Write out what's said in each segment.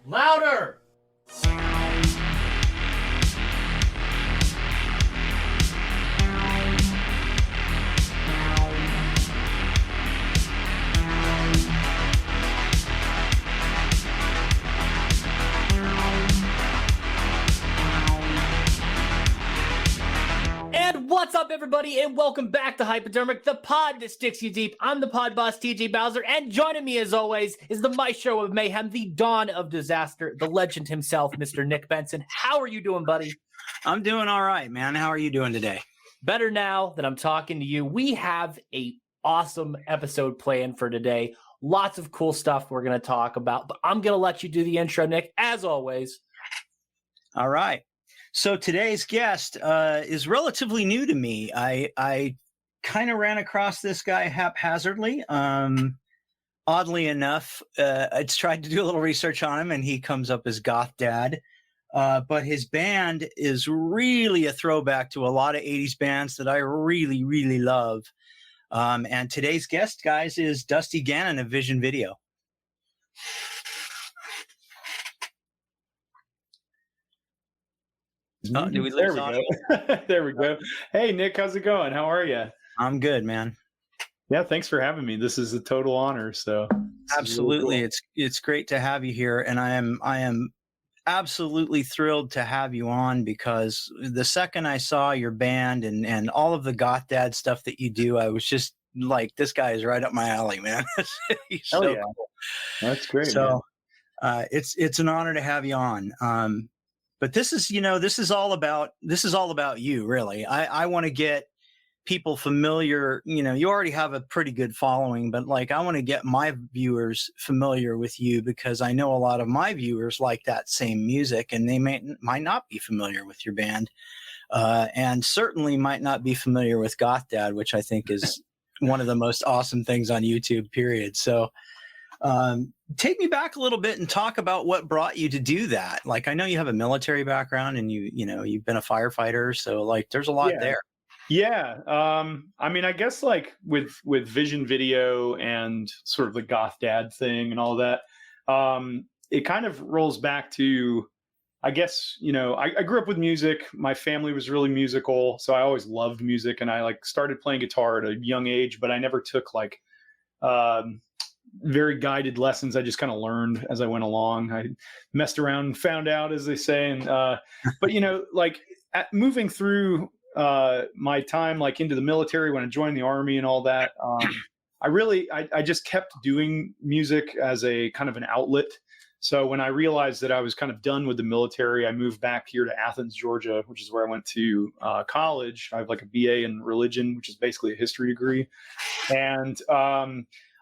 Louder! And what's up, everybody, and welcome back to hyPODermic, the pod that sticks you deep. I'm the pod boss, TJ Bowser, and joining me, as always, is the My Show of Mayhem, the dawn of disaster, the legend himself, Mr. Nick Benson. How are you doing, buddy? I'm doing all right, man. How are you doing today? Better now that I'm talking to you. We have a awesome episode planned for today. Lots of cool stuff we're going to talk about, but I'm going to let you do the intro, Nick, as always. All right. So today's guest is relatively new to me. I kind of ran across this guy haphazardly. Oddly enough, I tried to do a little research on him, and he comes up as Goth Dad. But his band is really a throwback to a lot of 80s bands that I really, really love. And today's guest, guys, is Dusty Gannon of Vision Video. Oh, did we lose audio? There we go. Hey, Nick, how's it going? How are you? I'm good, man. Yeah, thanks for having me. This is a total honor. So absolutely, really cool. It's great to have you here, and I am absolutely thrilled to have you on, because the second I saw your band and all of the Goth Dad stuff that you do, I was just like, this guy is right up my alley, man. He's Hell so yeah. cool. That's great. So it's an honor to have you on. But this is all about you, really. I want to get people familiar. You already have a pretty good following, but like, I want to get my viewers familiar with you, because I know a lot of my viewers like that same music, and they might not be familiar with your band, and certainly might not be familiar with Goth Dad, which I think is one of the most awesome things on YouTube, period. So take me back a little bit and talk about what brought you to do that. Like, I know you have a military background, and you've been a firefighter, so like there's a lot there. Yeah. I mean, I guess like with Vision Video and sort of the Goth Dad thing and all that, it kind of rolls back to, I guess, I grew up with music. My family was really musical, so I always loved music, and I like started playing guitar at a young age, but I never took like very guided lessons. I just kind of learned as I went along. I messed around and found out, as they say. And but like moving through my time like into the military, when I joined the Army and all that, I just kept doing music as a kind of an outlet. So when I realized that I was kind of done with the military, I moved back here to Athens, Georgia, which is where I went to college. I have like a BA in religion, which is basically a history degree. And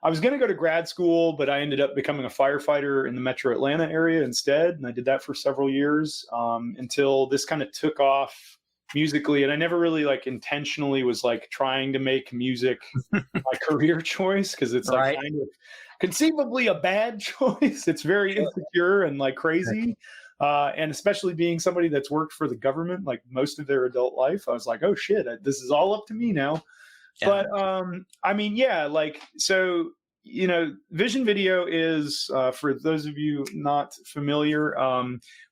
I was going to go to grad school, but I ended up becoming a firefighter in the metro Atlanta area instead. And I did that for several years until this kind of took off musically. And I never really like intentionally was like trying to make music my career choice, because it's like kind of conceivably a bad choice. It's very insecure and like crazy. And especially being somebody that's worked for the government like most of their adult life, I was like, oh shit, this is all up to me now. Yeah. But I mean, yeah, like, so, Vision Video is, for those of you not familiar,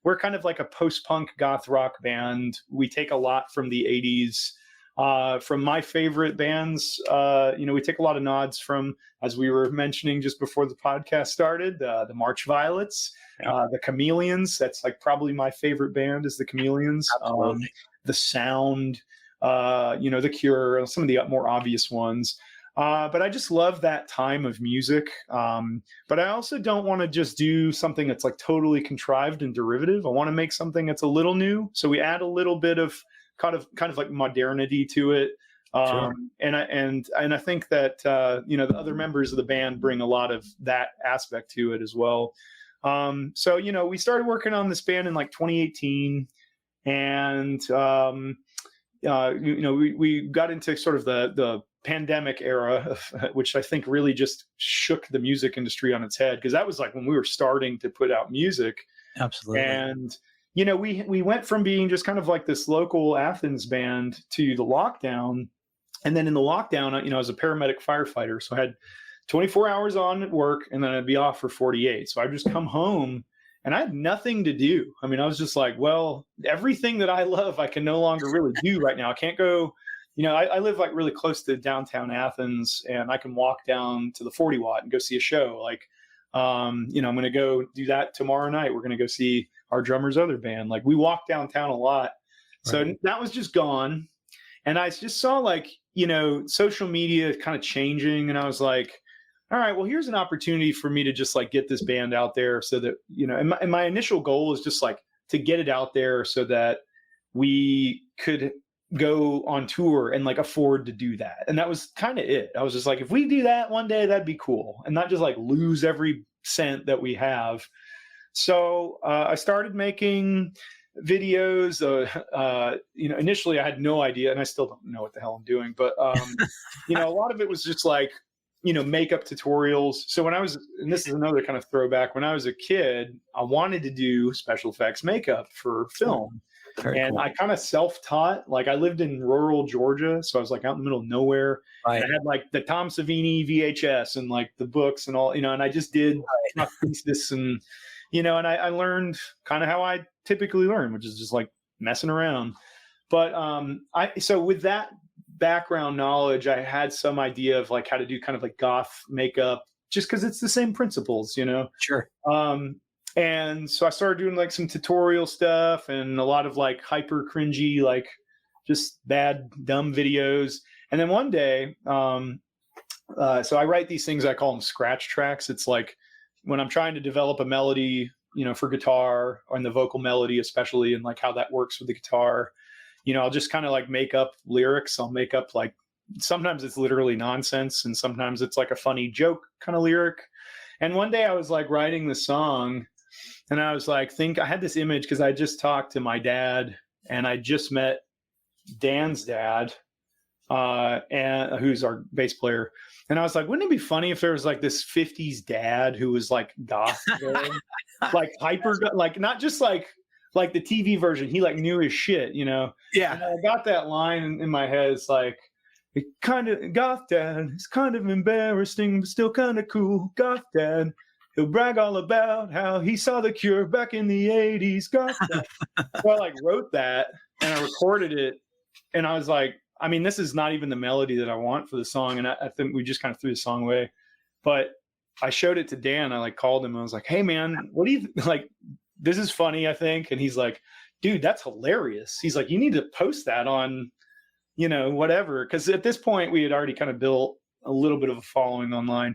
we're kind of like a post-punk goth rock band. We take a lot from the 80s, from my favorite bands. We take a lot of nods from, as we were mentioning just before the podcast started, the March Violets, the Chameleons. That's like probably my favorite band is the Chameleons. The Sound. The Cure, some of the more obvious ones. But I just love that time of music. But I also don't want to just do something that's like totally contrived and derivative. I want to make something that's a little new. So we add a little bit of kind of like modernity to it. Sure. And I think that, the other members of the band bring a lot of that aspect to it as well. So, we started working on this band in like 2018, and, we got into sort of the pandemic era, which I think really just shook the music industry on its head, because that was like when we were starting to put out music. Absolutely. And, we went from being just kind of like this local Athens band to the lockdown. And then in the lockdown, I was a paramedic firefighter. So I had 24 hours on at work, and then I'd be off for 48. So I'd just come home and I had nothing to do. I mean, I was just like, well, everything that I love, I can no longer really do right now. I can't go, I live like really close to downtown Athens, and I can walk down to the 40 Watt and go see a show. Like, I'm going to go do that tomorrow night. We're going to go see our drummer's other band. Like, we walk downtown a lot. So that was just gone. And I just saw like, social media kind of changing. And I was like, all right, well, here's an opportunity for me to just like get this band out there so that, and my initial goal is just like to get it out there so that we could go on tour and like afford to do that. And that was kind of it. I was just like, if we do that one day, that'd be cool. And not just like lose every cent that we have. So I started making videos. Initially I had no idea, and I still don't know what the hell I'm doing, but a lot of it was just like, makeup tutorials. So when I was, and this is another kind of throwback, when I was a kid, I wanted to do special effects makeup for film. Very cool. I kind of self-taught. Like, I lived in rural Georgia, so I was like out in the middle of nowhere. Right. I had like the Tom Savini VHS and like the books and all, and I just did this and, and I learned kind of how I typically learn, which is just like messing around. But so with that background knowledge, I had some idea of like how to do kind of like goth makeup, just because it's the same principles, Sure. And so I started doing like some tutorial stuff and a lot of like hyper cringy, like just bad, dumb videos. And then one day, so I write these things, I call them scratch tracks. It's like when I'm trying to develop a melody, for guitar, or in the vocal melody especially, and like how that works with the guitar, I'll just kind of like make up lyrics. I'll make up like, sometimes it's literally nonsense, and sometimes it's like a funny joke kind of lyric. And one day I was like writing the song, and I was like, I had this image because I just talked to my dad, and I just met Dan's dad, and who's our bass player. And I was like, wouldn't it be funny if there was like this 50s dad who was like goth, like hyper, like not just like the TV version. He like knew his shit, Yeah. And I got that line in my head. It's like, it kind of goth dad. It's kind of embarrassing, but still kind of cool. Goth dad. He'll brag all about how he saw The Cure back in the 80s. Goth dad. So I like wrote that and I recorded it. And I was like, I mean, this is not even the melody that I want for the song. And I think we just kind of threw the song away. But I showed it to Dan. I like called him and I was like, hey man, what do you like? This is funny, I think. And he's like, dude, that's hilarious. He's like, you need to post that on, whatever. Because at this point, we had already kind of built a little bit of a following online.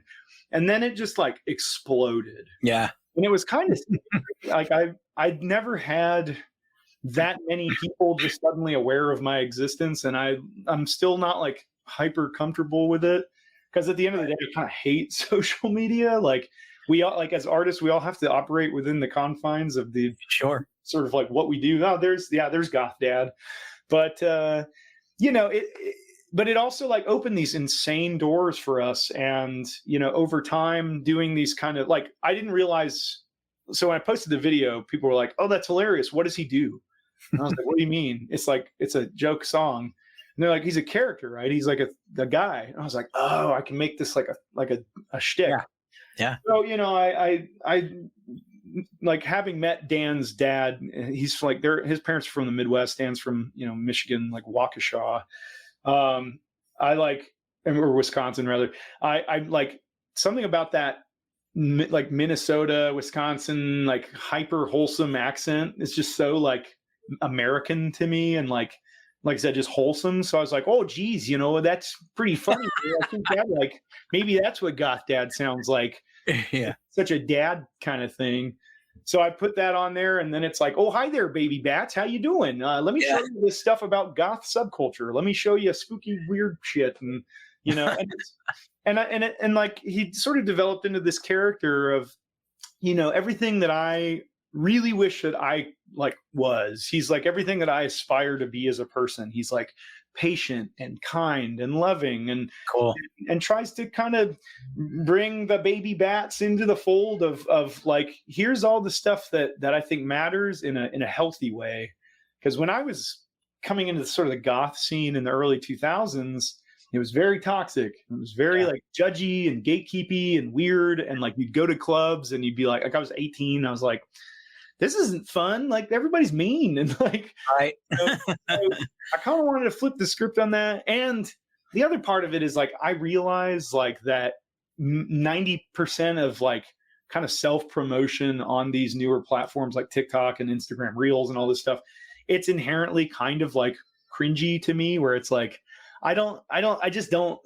And then it just like exploded. Yeah. And it was kind of like, I'd never had that many people just suddenly aware of my existence. And I'm still not like hyper comfortable with it. Because at the end of the day, I kind of hate social media. Like, we all, like as artists, we all have to operate within the confines of the sort of like what we do. Oh, there's goth dad, but but it also like opened these insane doors for us. And over time, doing these kind of like, I didn't realize. So when I posted the video, people were like, "Oh, that's hilarious. What does he do?" And I was like, "What do you mean?" It's like it's a joke song. And they're like, "He's a character, right? He's like a guy." And I was like, "Oh, I can make this like a shtick." Yeah. So, I like having met Dan's dad, he's like his parents are from the Midwest. Dan's from, Michigan, like Waukesha. I like, or Wisconsin rather. I like something about that, like Minnesota, Wisconsin, like hyper wholesome accent. It's just so like American to me. And like I said, just wholesome. So I was like, oh, geez, that's pretty funny. I think that like, maybe that's what goth dad sounds like. Yeah. Such a dad kind of thing. So I put that on there, and then it's like, oh, hi there, baby bats. How you doing? Let me show you this stuff about goth subculture. Let me show you spooky, weird shit. And, and like he sort of developed into this character of, everything that I really wish that I like was. He's like everything that I aspire to be as a person. He's like patient and kind and loving and cool, and tries to kind of bring the baby bats into the fold of like, here's all the stuff that I think matters in a healthy way. Because when I was coming into sort of the goth scene in the early 2000s, it was very toxic. It was very like judgy and gatekeepy and weird. And like you'd go to clubs and you'd be like I was 18. I was like, this isn't fun. Like everybody's mean. And like, Right. I kind of wanted to flip the script on that. And the other part of it is like, I realize like that 90% of like kind of self-promotion on these newer platforms like TikTok and Instagram Reels and all this stuff, it's inherently kind of like cringy to me, where it's like, I just don't.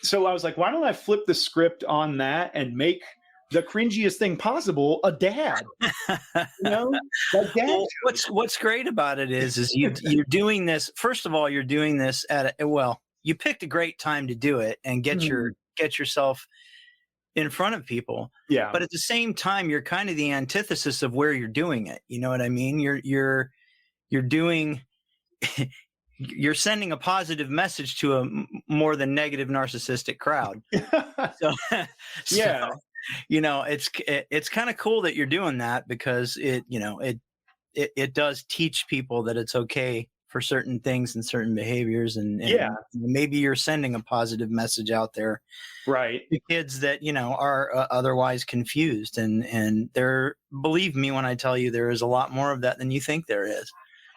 So I was like, why don't I flip the script on that and make the cringiest thing possible a dad? Like dad. Well, what's great about it is you're doing this. First of all, you're doing this you picked a great time to do it and get yourself in front of people. Yeah. But at the same time, you're kind of the antithesis of where you're doing it. You know what I mean? You're doing. You're sending a positive message to a more than negative narcissistic crowd. So, yeah, it's kind of cool that you're doing that, because it does teach people that it's okay for certain things and certain behaviors, and maybe you're sending a positive message out there, right, to kids that are otherwise confused, and believe me when I tell you, there is a lot more of that than you think there is.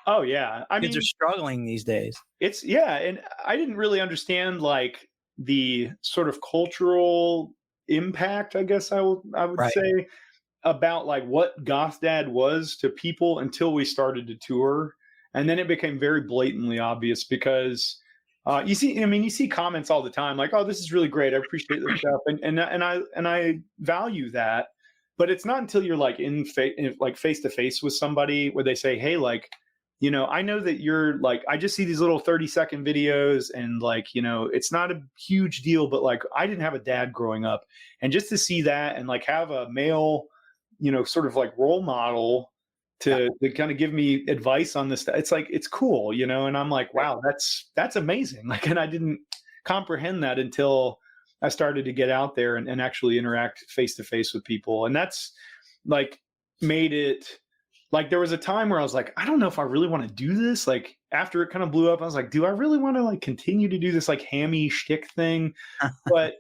Oh yeah, Kids are struggling these days. And I didn't really understand like the sort of cultural impact, I guess I would say, about like what Goth Dad was to people until we started to tour, and then it became very blatantly obvious, because you see comments all the time like, "Oh, this is really great. I appreciate this stuff," and I value that, but it's not until you're like face to face with somebody where they say, "Hey, like, I know that you're like, I just see these little 30-second videos, and like, it's not a huge deal, but like, I didn't have a dad growing up." And just to see that and like have a male, sort of like role model to kind of give me advice on this, it's like, it's cool, and I'm like, wow, that's amazing. Like, and I didn't comprehend that until I started to get out there and actually interact face to face with people. And that's like made it, like, there was a time where I was like, I don't know if I really want to do this. Like, after it kind of blew up, I was like, do I really want to like continue to do this like hammy shtick thing? But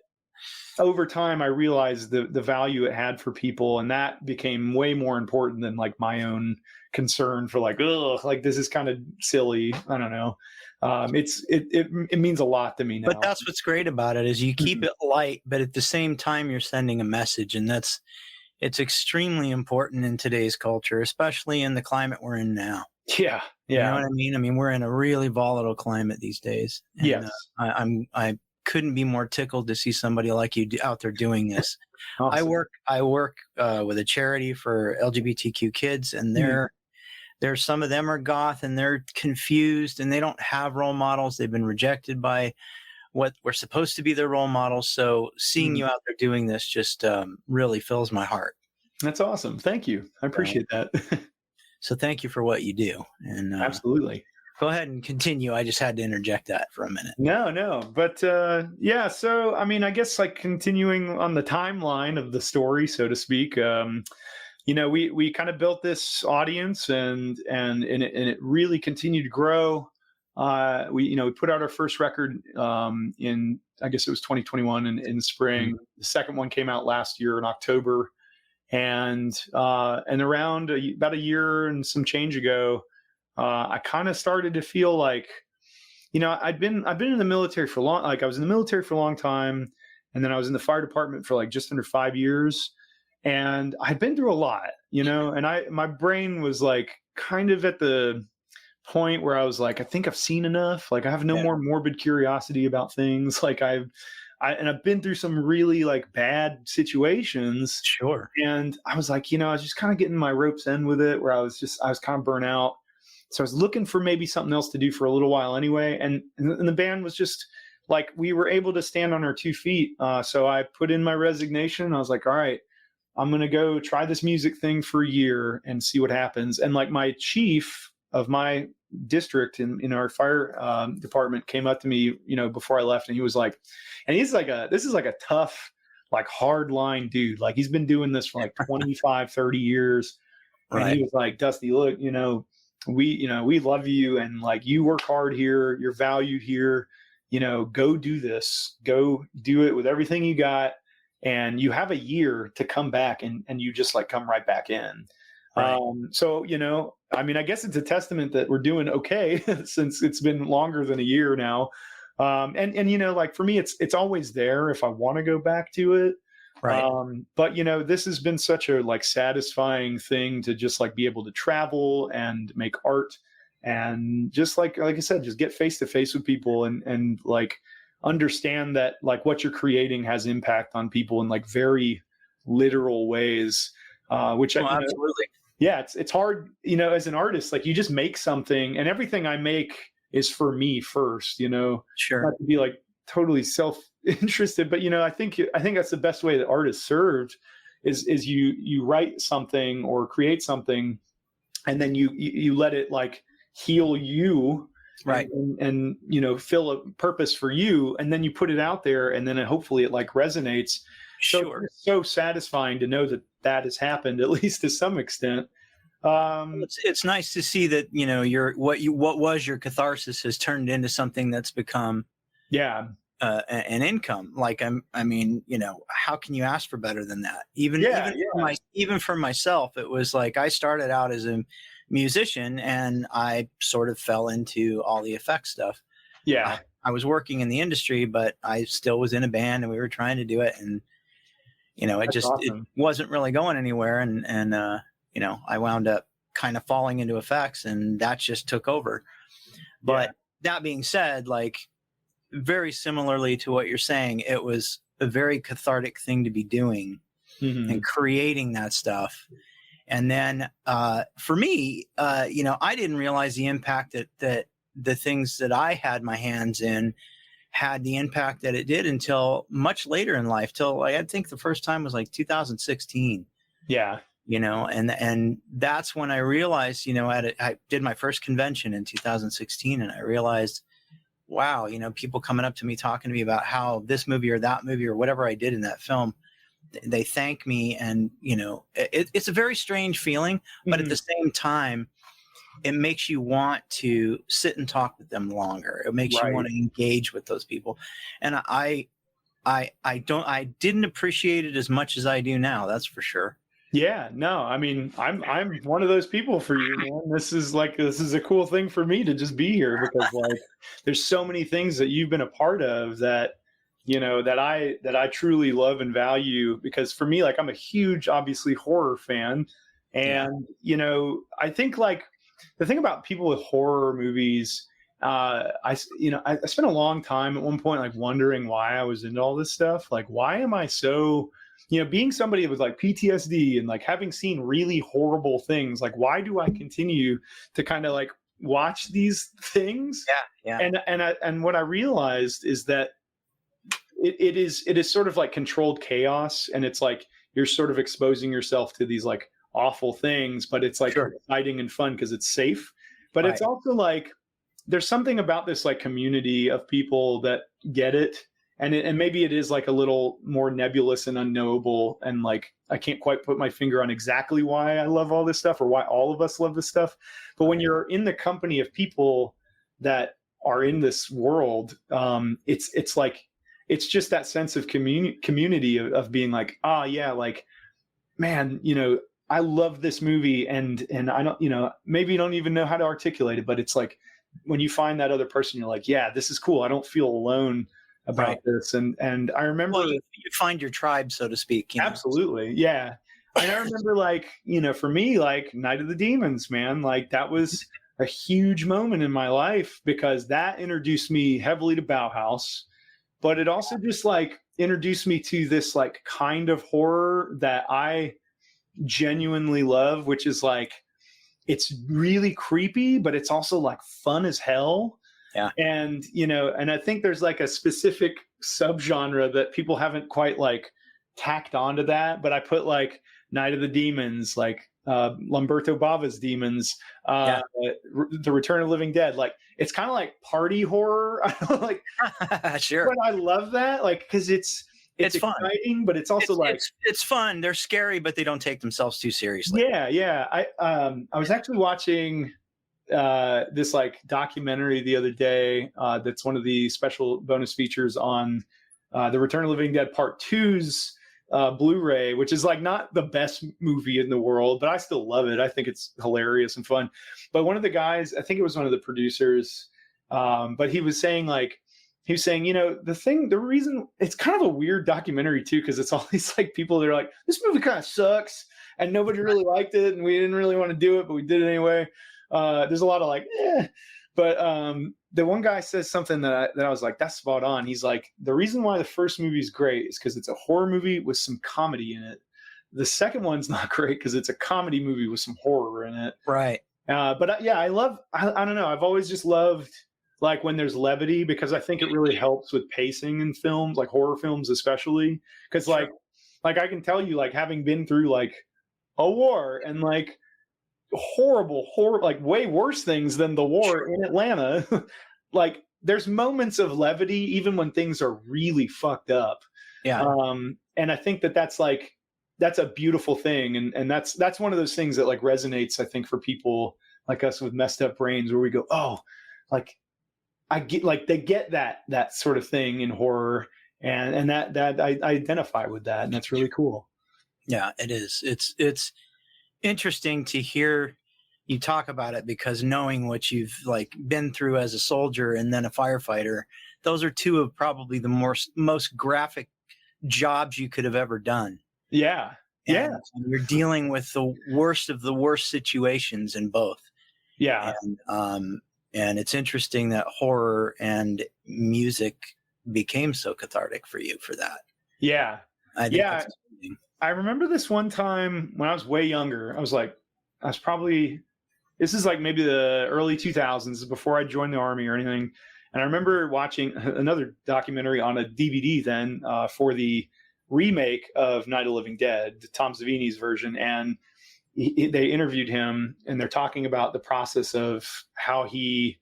over time, I realized the value it had for people, and that became way more important than like my own concern for like, ugh, like this is kind of silly. I don't know. It means a lot to me now. But that's what's great about it, is you keep it light, but at the same time, you're sending a message, and it's extremely important in today's culture, especially in the climate we're in now. Yeah. You know what I mean? I mean, we're in a really volatile climate these days. And, yes. I couldn't be more tickled to see somebody like you out there doing this. Awesome. I work with a charity for LGBTQ kids, and there's some of them are goth, and they're confused, and they don't have role models. They've been rejected by what were supposed to be their role models. So seeing you out there doing this just really fills my heart. That's awesome. Thank you. I appreciate that. So thank you for what you do. And absolutely. Go ahead and continue. I just had to interject that for a minute. No. But yeah, so I mean, I guess like continuing on the timeline of the story, so to speak, we kind of built this audience, and it really continued to grow. We put out our first record in, I guess it was 2021 in spring. Mm-hmm. The second one came out last year in October, and around about a year and some change ago, I kind of started to feel like, I've been in the military for long. Like I was in the military for a long time, and then I was in the fire department for like just under 5 years, and I'd been through a lot, and my brain was like kind of at the point where I was like, I think I've seen enough. Like I have no more morbid curiosity about things. Like I've been through some really like bad situations. Sure. And I was like, I was just kind of getting my ropes end with it, where I was kind of burnt out. So I was looking for maybe something else to do for a little while anyway. And the band was just like, we were able to stand on our 2 feet. So I put in my resignation. I was like, all right, I'm going to go try this music thing for a year and see what happens. And like my chief of my district in our fire department came up to me, before I left, and he was like, and this is like a tough, like hard line dude. Like he's been doing this for like 25, 30 years. Right. And he was like, Dusty, look, we love you, and like you work hard here, you're valued here, go do this, go do it with everything you got. And you have a year to come back, and you just like come right back in. Right. So, I mean, I guess it's a testament that we're doing okay since it's been longer than a year now. And like for me, it's always there if I want to go back to it. Right. But this has been such a like satisfying thing to just like be able to travel and make art and just like I said, just get face to face with people and like understand that like what you're creating has impact on people in like very literal ways. Which Absolutely. yeah, it's hard, as an artist, like you just make something and everything I make is for me first, Sure. not to be like totally self-interested, but I think that's the best way that art is served is you write something or create something and then you let it like heal you, Right. and fill a purpose for you, and then you put it out there and then hopefully it like resonates. Sure. It's so satisfying to know that has happened, at least to some extent. It's nice to see that what was your catharsis has turned into something that's become Yeah. An income. Like I mean, how can you ask for better than that? Even for myself, it was like I started out as a musician and I sort of fell into all the effects stuff. Yeah. I was working in the industry, but I still was in a band and we were trying to do it, and it wasn't really going anywhere, and I wound up kind of falling into effects, and that just took over. But that being said, like very similarly to what you're saying, it was a very cathartic thing to be doing and creating that stuff. And then for me, I didn't realize the impact that the things that I had my hands in had the impact that it did until much later in life, till I think the first time was like 2016. Yeah. And that's when I realized, I did my first convention in 2016, and I realized, wow, people coming up to me, talking to me about how this movie or that movie or whatever I did in that film, they thank me. And, it's a very strange feeling, but at the same time, it makes you want to sit and talk with them longer. It makes you want to engage with those people. And I didn't appreciate it as much as I do now. That's for sure. Yeah, no, I mean, I'm one of those people for you, man. This is a cool thing for me to just be here, because like there's so many things that you've been a part of that, that I truly love and value, because for me, like I'm a huge, obviously, horror fan. And, I think like the thing about people with horror movies, I spent a long time at one point, like wondering why I was into all this stuff. Like, why am I so, being somebody with like PTSD and like having seen really horrible things, like, why do I continue to kind of like watch these things? Yeah. And what I realized is that it is sort of like controlled chaos. And it's like, you're sort of exposing yourself to these like awful things, but it's like exciting and fun because it's safe. But it's also like, there's something about this like community of people that get it. And maybe it is like a little more nebulous and unknowable. And like, I can't quite put my finger on exactly why I love all this stuff or why all of us love this stuff. But when you're in the company of people that are in this world, it's like, it's just that sense of community of being like, like, man, I love this movie, and I don't, maybe you don't even know how to articulate it, but it's like when you find that other person, you're like, yeah, this is cool. I don't feel alone about this. And I remember you find your tribe, so to speak. Absolutely. Yeah. And I remember like, for me, like Night of the Demons, man, like that was a huge moment in my life, because that introduced me heavily to Bauhaus, but it also just like introduced me to this like kind of horror that I genuinely love, which is like, it's really creepy, but it's also like fun as hell. Yeah. And, and I think there's like a specific subgenre that people haven't quite like tacked onto that, but I put like Night of the Demons, like Lamberto Bava's Demons, The Return of the Living Dead. Like, it's kind of like party horror. Like, sure. But I love that, like, because it's exciting, fun. But it's also it's fun. They're scary, but they don't take themselves too seriously. Yeah. I was actually watching this like documentary the other day. That's one of the special bonus features on The Return of the Living Dead Part 2's Blu-ray, which is like not the best movie in the world, but I still love it. I think it's hilarious and fun. But one of the guys, I think it was one of the producers, but he was saying, the reason it's kind of a weird documentary too, because it's all these like people that are like, this movie kind of sucks and nobody really liked it and we didn't really want to do it, but we did it anyway. There's a lot of like, but the one guy says something that I was like, that's spot on. He's like, the reason why the first movie is great is because it's a horror movie with some comedy in it. The second one's not great because it's a comedy movie with some horror in it. Right. But I don't know. I've always just loved like when there's levity, because I think it really helps with pacing in films, like horror films, especially. Because like I can tell you, like having been through like a war and like horrible, like way worse things than the war in Atlanta. Like there's moments of levity even when things are really fucked up. Yeah. And I think that's a beautiful thing. And that's one of those things that like resonates, I think, for people like us with messed up brains, where we go, oh, like I get, like they get that sort of thing in horror, and that I identify with that, and that's really cool. Yeah, it is. It's interesting to hear you talk about it, because knowing what you've like been through as a soldier and then a firefighter, those are two of probably the most graphic jobs you could have ever done. Yeah. And you're dealing with the worst of the worst situations in both. Yeah. And it's interesting that horror and music became so cathartic for you for that. Yeah. I think that's amazing. I remember this one time when I was way younger. This is like maybe the early 2000s, before I joined the Army or anything. And I remember watching another documentary on a DVD then for the remake of Night of the Living Dead, Tom Savini's version. And they interviewed him, and they're talking about the process of how he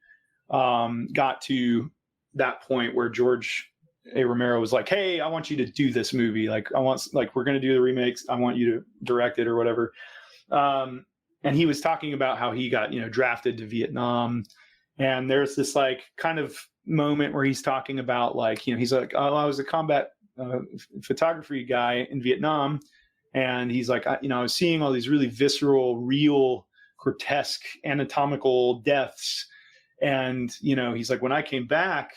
got to that point where George A. Romero was like, hey, I want you to do this movie. Like, we're going to do the remakes. I want you to direct it or whatever. And he was talking about how he got, drafted to Vietnam. And there's this like kind of moment where he's talking about like, he's like, oh, I was a combat photography guy in Vietnam. And he's like, I was seeing all these really visceral, real, grotesque, anatomical deaths. And, he's like, when I came back,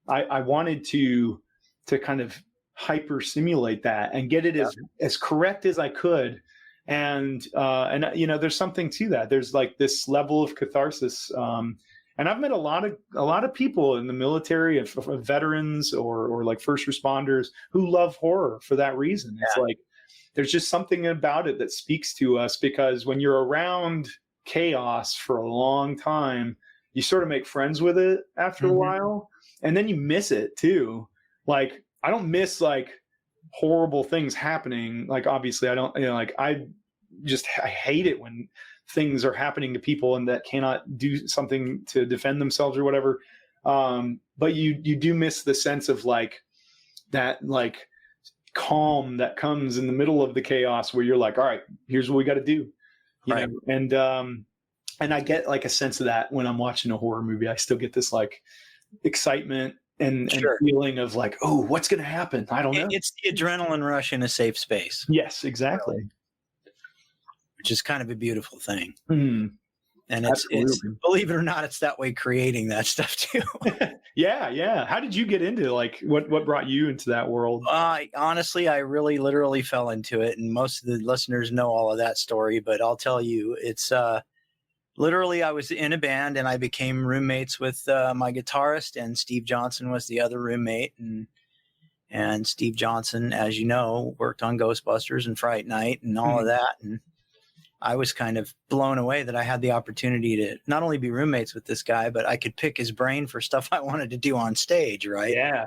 I wanted to kind of hyper simulate that and get it as correct as I could. And there's something to that. There's like this level of catharsis. And I've met a lot of people in the military, of veterans or like first responders, who love horror for that reason. It's like, there's just something about it that speaks to us, because when you're around chaos for a long time, you sort of make friends with it after a while, and then you miss it too. Like, I don't miss like horrible things happening. Like, obviously I don't, I hate it when things are happening to people and that cannot do something to defend themselves or whatever. But you do miss the sense of like that, like calm that comes in the middle of the chaos, where you're like, all right, here's what we got to do. You know? And I get like a sense of that when I'm watching a horror movie. I still get this like excitement and feeling of like, oh, what's going to happen? I don't know. It's the adrenaline rush in a safe space. Yes, exactly. Which is kind of a beautiful thing. Mm-hmm. And it's believe it or not, it's that way creating that stuff too. Yeah. How did you get into like what brought you into that world? Honestly, I really literally fell into it, and most of the listeners know all of that story, but I'll tell you, it's literally I was in a band and I became roommates with my guitarist, and Steve Johnson was the other roommate, and Steve Johnson, as you know, worked on Ghostbusters and Fright Night and all of that, and I was kind of blown away that I had the opportunity to not only be roommates with this guy, but I could pick his brain for stuff I wanted to do on stage, right? Yeah.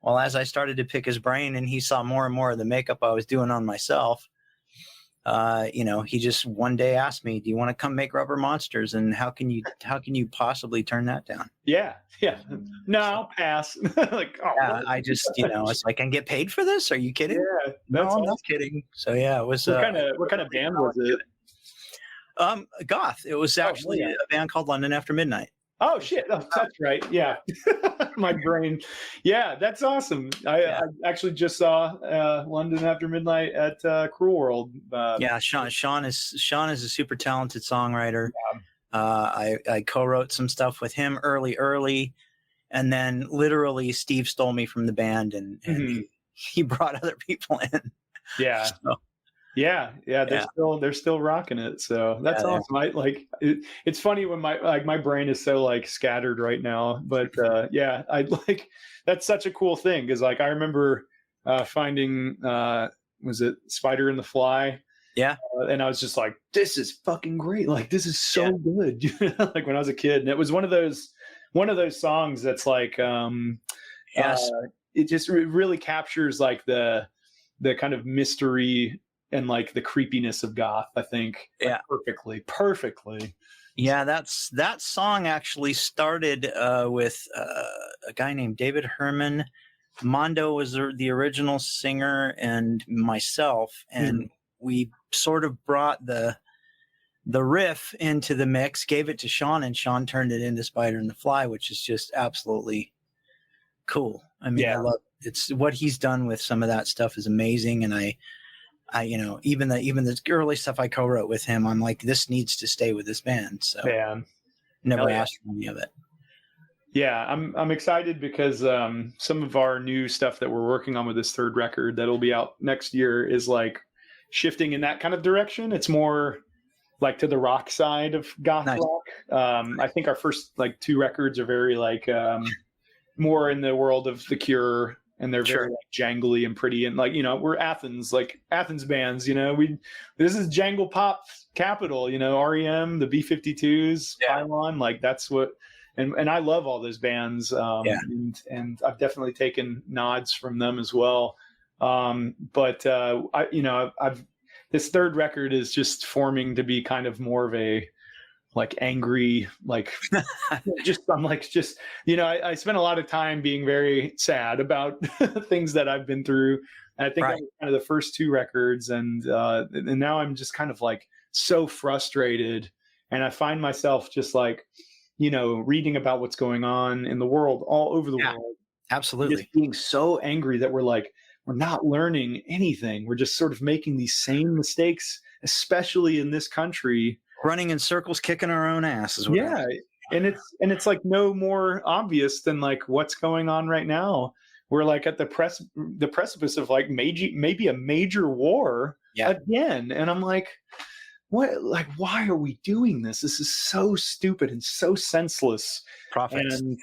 Well, as I started to pick his brain and he saw more and more of the makeup I was doing on myself, he just one day asked me, do you want to come make Rubber Monsters? And how can you possibly turn that down? Yeah. No, I'll pass. Like, oh, yeah, I just, it's like, and get paid for this? Are you kidding? Yeah. No, I'm not kidding. So yeah, it was. What kind of band was it? Goth. It was actually a band called London After Midnight. Oh shit! Oh, that's right. Yeah, my brain. Yeah, that's awesome. I actually just saw London After Midnight at Cruel World. Yeah, Sean is a super talented songwriter. I co-wrote some stuff with him early, and then literally Steve stole me from the band, and he brought other people in. Yeah. So, yeah, they're still rocking it. So that's awesome. I like it. It's funny when my brain is so like scattered right now, but I like that's such a cool thing because like I remember finding was it Spider and the Fly? Yeah. And I was just like, this is fucking great. Like this is so good. Like when I was a kid, and it was one of those songs that's like it just really captures like the kind of mystery and like the creepiness of goth, I think. Like, perfectly. Yeah, that song actually started with a guy named David Herman. Mondo was the original singer, and myself, and we sort of brought the riff into the mix, gave it to Sean, and Sean turned it into Spider and the Fly, which is just absolutely cool. I mean, I love it's what he's done with some of that stuff is amazing, and I even the early stuff I co-wrote with him, I'm like, this needs to stay with this band. So never asked for any of it. Yeah, I'm excited because some of our new stuff that we're working on with this third record that'll be out next year is like shifting in that kind of direction. It's more like to the rock side of goth rock. I think our first like two records are very like more in the world of The Cure. And they're very like, jangly and pretty, and like we're Athens bands. This is jangle pop capital. REM, the B-52s, Pylon. Like that's what, and I love all those bands. And I've definitely taken nods from them as well. But I've this third record is just forming to be kind of more of a like angry, like I spent a lot of time being very sad about things that I've been through. And I think that was kind of the first two records. And now I'm just kind of like so frustrated. And I find myself just like, reading about what's going on in the world, all over the world. Absolutely. Just being so angry that we're not learning anything. We're just sort of making these same mistakes, especially in this country. Running in circles, kicking our own asses. And it's like no more obvious than like what's going on right now. We're like at the precipice of like maybe a major war again, and I'm like, what? Like, why are we doing this? This is so stupid and so senseless. Profits. And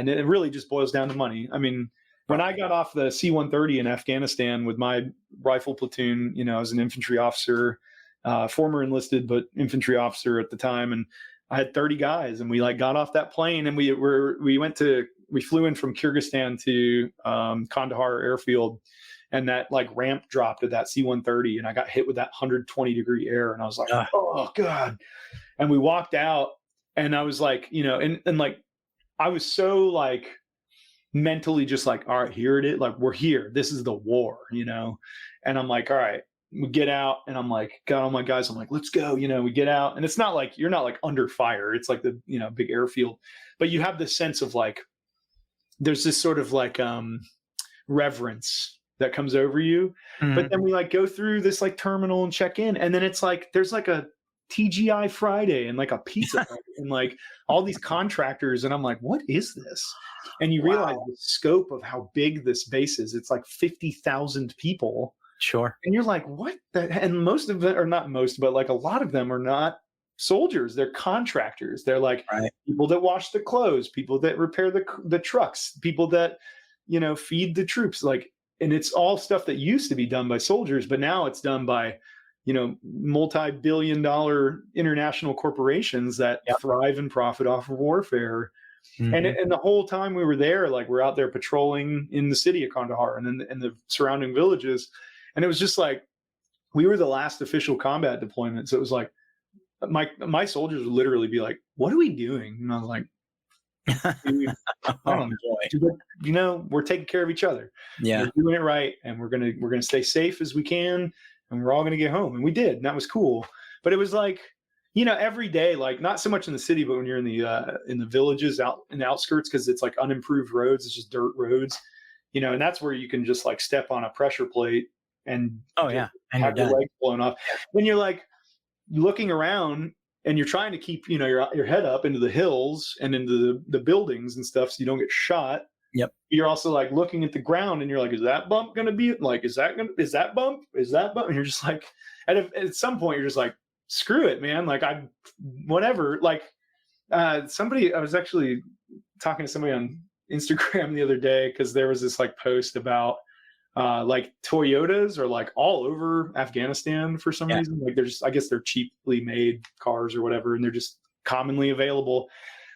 it really just boils down to money. I mean, when I got off the C-130 in Afghanistan with my rifle platoon, I was an infantry officer. Former enlisted, but infantry officer at the time. And I had 30 guys, and we like got off that plane, and we flew in from Kyrgyzstan to Kandahar airfield, and that like ramp dropped at that C-130, and I got hit with that 120-degree air, and I was like, oh God. And we walked out, and I was like, and like, I was so like mentally just like, all right, here it is. Like, we're here. This is the war, and I'm like, all right. We get out, and I'm like, got all my guys. I'm like, let's go. We get out, and it's not like you're not like under fire. It's like the big airfield, but you have this sense of like there's this sort of like reverence that comes over you. But then we like go through this like terminal and check in, and then it's like there's like a TGI Friday and like a pizza and like all these contractors, and I'm like, what is this? And you realize the scope of how big this base is. It's like 50,000 people. Sure. And you're like, what? And most of them, or not most, but like a lot of them are not soldiers. They're contractors. They're like people that wash the clothes, people that repair the trucks, people that, feed the troops. Like, and it's all stuff that used to be done by soldiers, but now it's done by, multi-billion-dollar international corporations that thrive and profit off of warfare. And the whole time we were there, like we're out there patrolling in the city of Kandahar and then in the surrounding villages. And it was just like, we were the last official combat deployment. So it was like, my soldiers would literally be like, what are we doing? And I was like, we're taking care of each other. We're doing it right. And we're going to stay safe as we can. And we're all going to get home. And we did. And that was cool. But it was like, every day, like not so much in the city, but when you're in the villages out in the outskirts, because it's like unimproved roads, it's just dirt roads, and that's where you can just like step on a pressure plate and and have your legs blown off. Then you're like looking around and you're trying to keep, your head up into the hills and into the buildings and stuff so you don't get shot. Yep. You're also like looking at the ground and you're like, is that bump going to be like, is that bump? And you're just like, at some point you're just like, screw it, man. Like whatever. Like I was actually talking to somebody on Instagram the other day, because there was this like post about like Toyotas are like all over Afghanistan for some reason. Like I guess they're cheaply made cars or whatever, and they're just commonly available.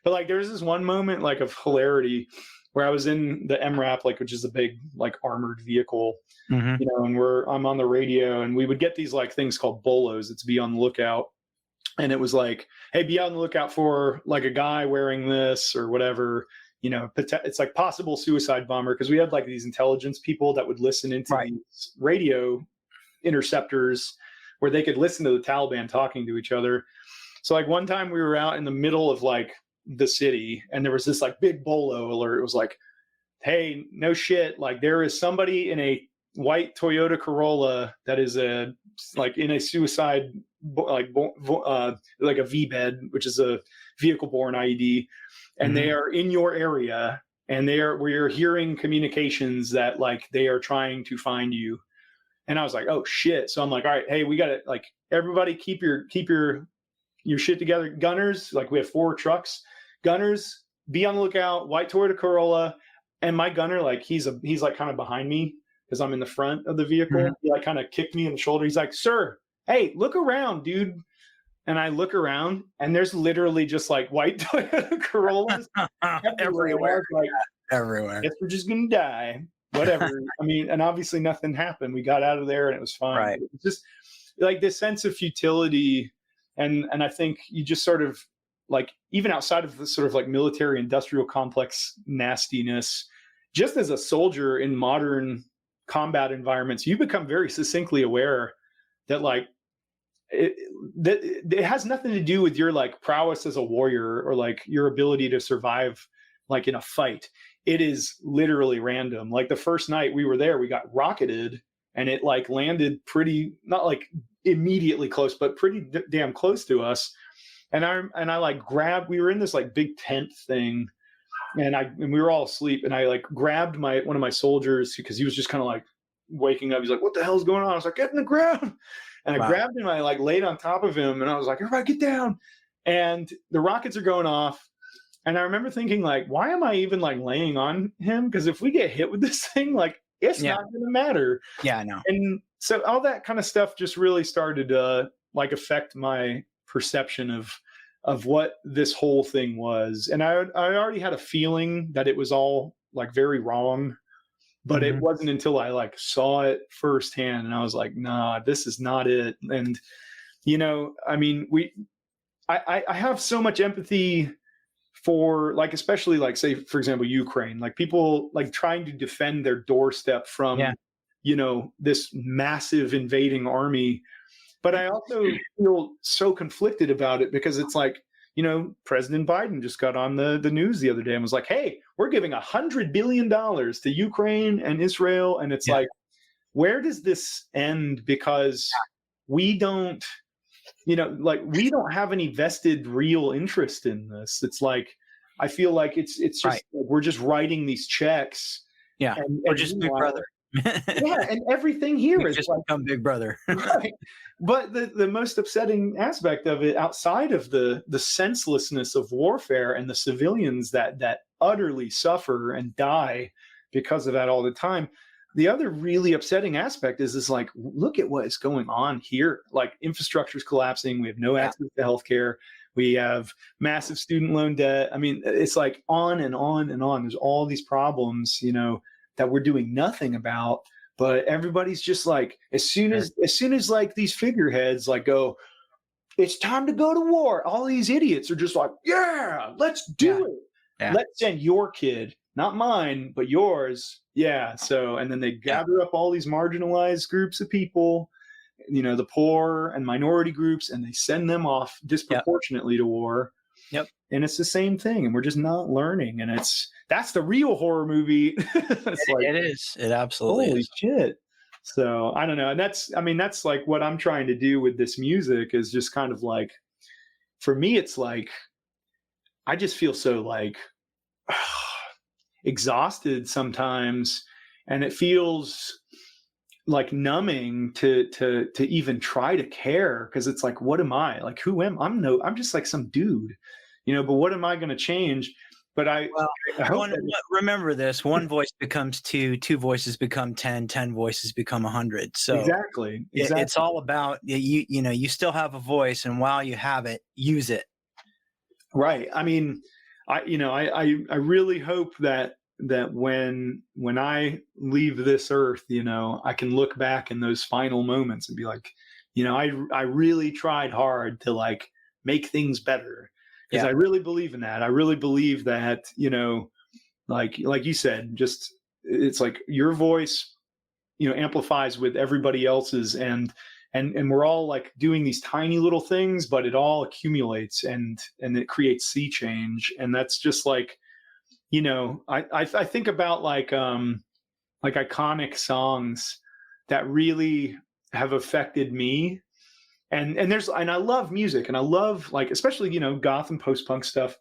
But like there's this one moment like of hilarity where I was in the MRAP, like, which is a big like armored vehicle, and I'm on the radio, and we would get these like things called bolos. It's be on the lookout. And it was like, hey, be on the lookout for like a guy wearing this or whatever, it's like possible suicide bomber. Cause we had like these intelligence people that would listen into these radio interceptors where they could listen to the Taliban talking to each other. So like one time we were out in the middle of like the city, and there was this like big bolo alert. It was like, hey, no shit, like there is somebody in a white Toyota Corolla that is like in a suicide like a V-bed, which is a vehicle-borne IED, and they are in your area, and we're hearing communications that like they are trying to find you. And I was like, oh shit. So I'm like, all right, hey, we gotta like everybody keep your shit together. Gunners, like we have 4 trucks. Gunners, be on the lookout. White Toyota Corolla, and my gunner, like he's like kind of behind me because I'm in the front of the vehicle. He like kind of kicked me in the shoulder. He's like, sir, hey, look around, dude. And I look around, and there's literally just like white Toyota Corollas everywhere. Like, everywhere. Guess we're just gonna die. Whatever. I mean, and obviously nothing happened. We got out of there and it was fine. Right. It's just like this sense of futility, and I think you just sort of like, even outside of the sort of like military industrial complex nastiness, just as a soldier in modern combat environments, you become very succinctly aware that like it has nothing to do with your like prowess as a warrior or like your ability to survive like in a fight. It is literally random. Like the first night we were there, we got rocketed, and it like landed pretty, not like immediately close, but pretty damn close to us. And I like grabbed, we were in this like big tent thing, and we were all asleep, and I like grabbed one of my soldiers, because he was just kind of like waking up. He's like, what the hell's going on? I was like, get in the ground. And I grabbed him, and I like laid on top of him, and I was like, everybody get down. And the rockets are going off. And I remember thinking like, why am I even like laying on him? Because if we get hit with this thing, like it's not going to matter. Yeah, I know. And so all that kind of stuff just really started to like affect my perception of what this whole thing was. And I already had a feeling that it was all like very wrong, but it wasn't until I like saw it firsthand, and I was like, nah, this is not it. And, I mean, I have so much empathy for like, especially like, say, for example, Ukraine, like people like trying to defend their doorstep from, this massive invading army. But I also feel so conflicted about it, because it's like, President Biden just got on the news the other day and was like, hey, we're giving $100 billion to Ukraine and Israel. And it's like, where does this end? Because we don't, we don't have any vested real interest in this. It's like, I feel like it's just, like, we're just writing these checks. Yeah. Or just Big Brother. Yeah, and everything here is just like, become Big Brother. Right. But the most upsetting aspect of it, outside of the senselessness of warfare and the civilians that utterly suffer and die because of that all the time, the other really upsetting aspect is like, look at what is going on here. Like infrastructure is collapsing. We have no access to healthcare. We have massive student loan debt. I mean, it's like on and on and on. There's all these problems, that we're doing nothing about, but everybody's just like, as soon as like these figureheads like go, it's time to go to war, all these idiots are just like, yeah, let's do it. Yeah. Let's send your kid, not mine, but yours. Yeah. So, and then they gather up all these marginalized groups of people, the poor and minority groups, and they send them off disproportionately to war. Yep. And it's the same thing, and we're just not learning. And that's the real horror movie. It is. It absolutely holy is. shit. So I don't know. And that's like what I'm trying to do with this music is just kind of like, for me, it's like, I just feel so like exhausted sometimes. And it feels like numbing to even try to care. Cause it's like, what am I? Like, who am I? I'm just like some dude, but what am I going to change? But I hope remember this: one voice becomes two voices become 10 voices become 100. So exactly. It's all about you still have a voice, and while you have it, use it. Right. I mean, I really hope that when I leave this earth, I can look back in those final moments and be like, I really tried hard to like make things better. Because I really believe in that. I really believe that, like you said, just it's like your voice, amplifies with everybody else's, and we're all like doing these tiny little things, but it all accumulates and it creates sea change. And that's just like, I think about like iconic songs that really have affected me. And I love music, and I love like, especially, goth and post-punk stuff,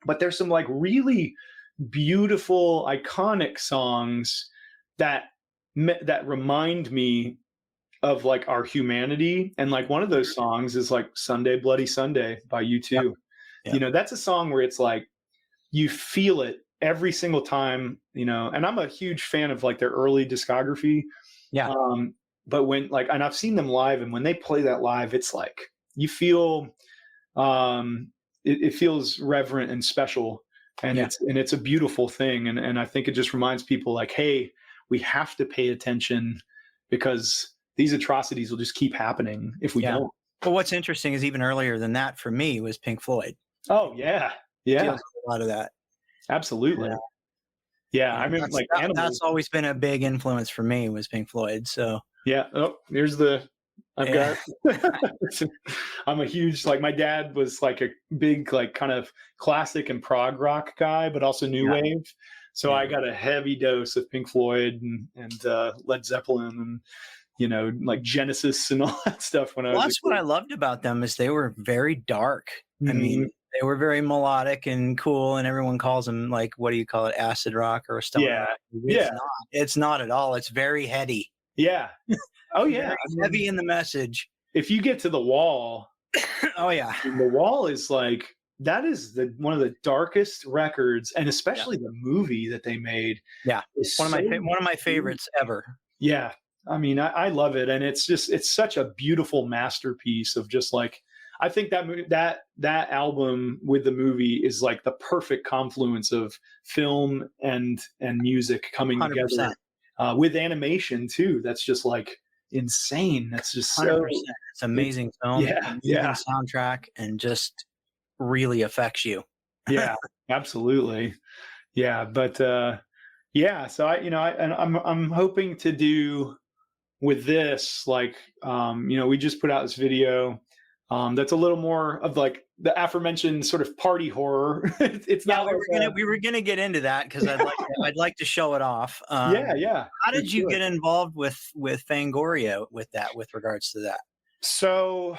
but there's some like really beautiful, iconic songs that remind me of like our humanity. And like one of those songs is like Sunday, Bloody Sunday by U2. Yep. That's a song where it's like, you feel it every single time, and I'm a huge fan of like their early discography. Yeah. But when and I've seen them live, and when they play that live, it's like you feel, it feels reverent and special, and it's a beautiful thing. And I think it just reminds people like, hey, we have to pay attention, because these atrocities will just keep happening if we don't. Well, what's interesting is even earlier than that for me was Pink Floyd. Oh yeah. Yeah. A lot of that. Absolutely. Yeah. I remember that's always been a big influence for me was Pink Floyd. So yeah. Oh, here's got, I'm a huge, like my dad was like a big, like kind of classic and prog rock guy, but also new wave. So I got a heavy dose of Pink Floyd and Led Zeppelin and, like Genesis and all that stuff when I was. That's what I loved about them is they were very dark. Mm-hmm. I mean, they were very melodic and cool, and everyone calls them like, what do you call it? Acid rock or stoner rock. It's not at all. It's very heady. Yeah. Oh yeah. Heavy in the message. If you get to The Wall. Oh yeah. The Wall is like, that is one of the darkest records, and especially the movie that they made. Yeah. One of my favorites ever. Yeah. I mean, I love it. And it's such a beautiful masterpiece of just like, I think that album with the movie is like the perfect confluence of film and music coming 100%. Together with animation too. That's just like insane. That's just 100%. It's amazing film. Yeah. Soundtrack, and just really affects you. Yeah, absolutely. Yeah. But, so I'm hoping to do with this, like, we just put out this video that's a little more of like the aforementioned sort of party horror. It's not. We were gonna get into that because I'd like to show it off. Yeah. How did you get involved with Fangoria with regards to that? So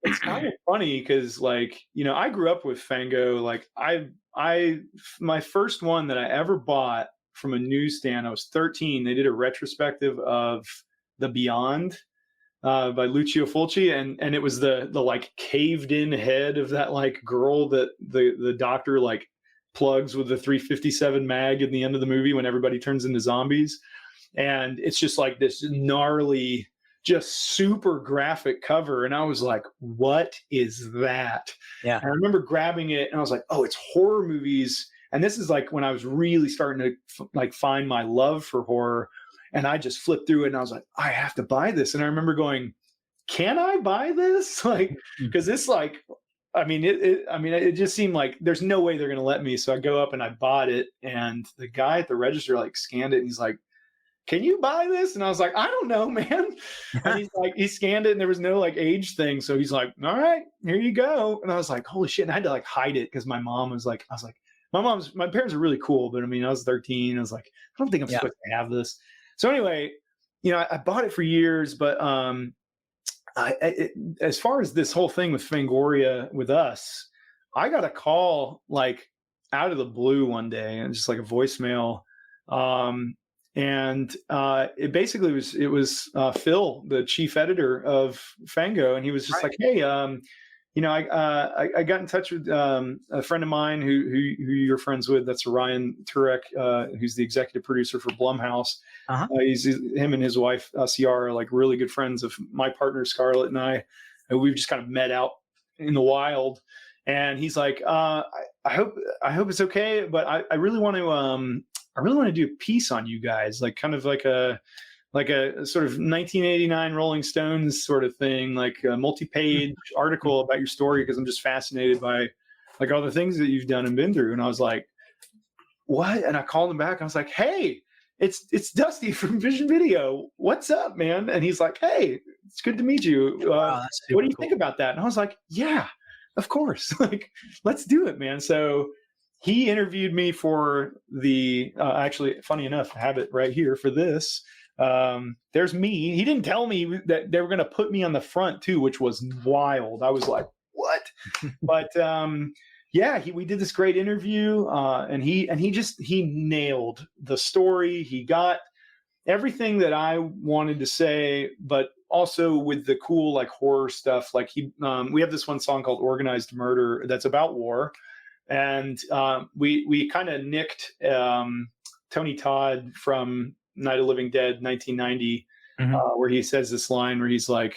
it's kind of funny because like I grew up with Fango. Like my first one that I ever bought from a newsstand, I was 13. They did a retrospective of The Beyond by Lucio Fulci, and it was the like caved in head of that like girl that the doctor like plugs with the 357 mag at the end of the movie when everybody turns into zombies. And it's just like this gnarly, just super graphic cover. And I was like, what is that? Yeah. And I remember grabbing it and I was like, oh, it's horror movies. And this is like when I was really starting to like find my love for horror. And I just flipped through it and I was like, I have to buy this. And I remember going, can I buy this? Like, because this like, it just seemed like there's no way they're going to let me. So I go up and I bought it. And the guy at the register like scanned it and he's like, can you buy this? And I was like, I don't know, man. And he's like, he scanned it and there was no like age thing. So he's like, all right, here you go. And I was like, holy shit. And I had to like hide it because my mom was like, my parents are really cool. But I mean, I was 13. I was like, I don't think I'm supposed to have this. So anyway, I bought it for years, but as far as this whole thing with Fangoria with us, I got a call like out of the blue one day and just like a voicemail. And it basically was Phil, the chief editor of Fango. And he was just like, hey, I got in touch with a friend of mine who you're friends with. That's Ryan Turek, who's the executive producer for Blumhouse. Uh-huh. Him and his wife, Ciara, are like really good friends of my partner, Scarlett, and I. And we've just kind of met out in the wild. And he's like, I hope it's okay, but I really want to do a piece on you guys, like kind of like a sort of 1989 Rolling Stones sort of thing, like a multi-page article about your story, because I'm just fascinated by like all the things that you've done and been through. And I was like, what? And I called him back. I was like, hey, it's Dusty from Vision Video. What's up, man? And he's like, hey, it's good to meet you. What do you think about that? And I was like, yeah, of course. Like, let's do it, man. So he interviewed me for the, actually, funny enough, I have it right here for this. There's me. He didn't tell me that they were going to put me on the front too, which was wild. I was like, what? But we did this great interview, and he nailed the story. He got everything that I wanted to say, but also with the cool like horror stuff. Like we have this one song called "Organized Murder" that's about war. And we kind of nicked Tony Todd from Night of the Living Dead, 1990, where he says this line where he's like,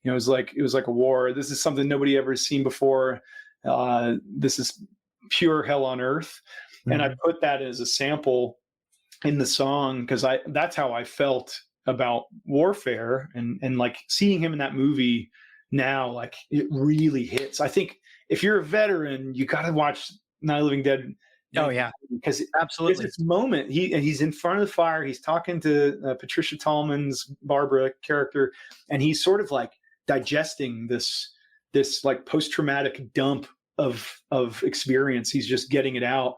it was like a war. This is something nobody ever seen before. This is pure hell on earth. And I put that as a sample in the song because that's how I felt about warfare, and like seeing him in that movie now, like it really hits. I think if you're a veteran, you got to watch Night of the Living Dead. Oh yeah, because absolutely. There's this moment he's in front of the fire. He's talking to Patricia Tallman's Barbara character, and he's sort of like digesting this like post-traumatic dump of experience. He's just getting it out,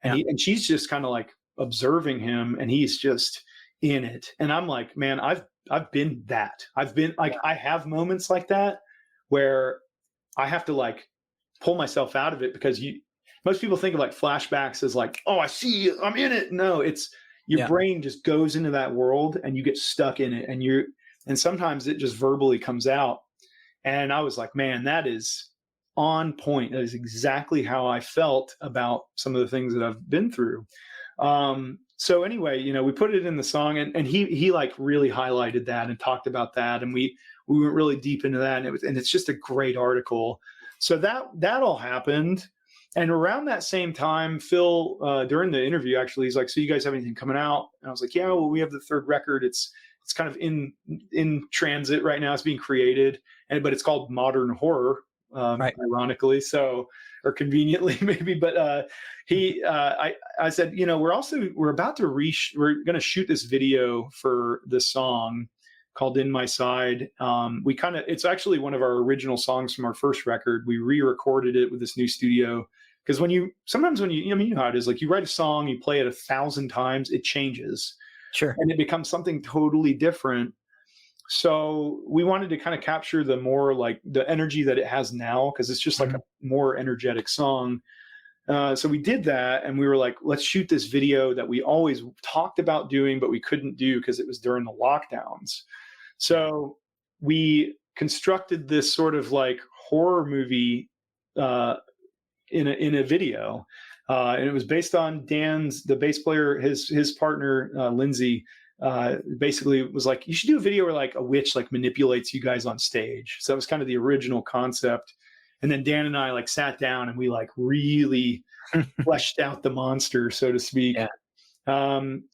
and she's just kind of like observing him, and he's just in it. And I'm like, man, I've been that. I've been like, I have moments like that where I have to like pull myself out of it, because most people think of like flashbacks as like, oh, I see, I'm in it. No, it's your brain just goes into that world and you get stuck in it, and sometimes it just verbally comes out. And I was like, man, that is on point. That is exactly how I felt about some of the things that I've been through. So anyway, we put it in the song, and he like really highlighted that and talked about that. And we went really deep into that, and it's just a great article. So that all happened. And around that same time, Phil, during the interview, actually, he's like, so you guys have anything coming out? And I was like, yeah, well, we have the third record. It's kind of in transit right now. It's being created, but it's called Modern Horror, ironically, or conveniently maybe. But I said, we're about to we're going to shoot this video for this song called "In My Side." It's actually one of our original songs from our first record. We re-recorded it with this new studio, because when you know how it is, like you write a song, you play it 1,000 times, it changes. Sure. And it becomes something totally different. So we wanted to kind of capture the more like the energy that it has now, because it's just like a more energetic song. So we did that, and we were like, let's shoot this video that we always talked about doing, but we couldn't do because it was during the lockdowns. So we constructed this sort of like horror movie in a video. And it was based on the bass player, his partner, Lindsay, basically was like, you should do a video where like a witch like manipulates you guys on stage. So that was kind of the original concept. And then Dan and I like sat down and we like really fleshed out the monster, so to speak. Yeah.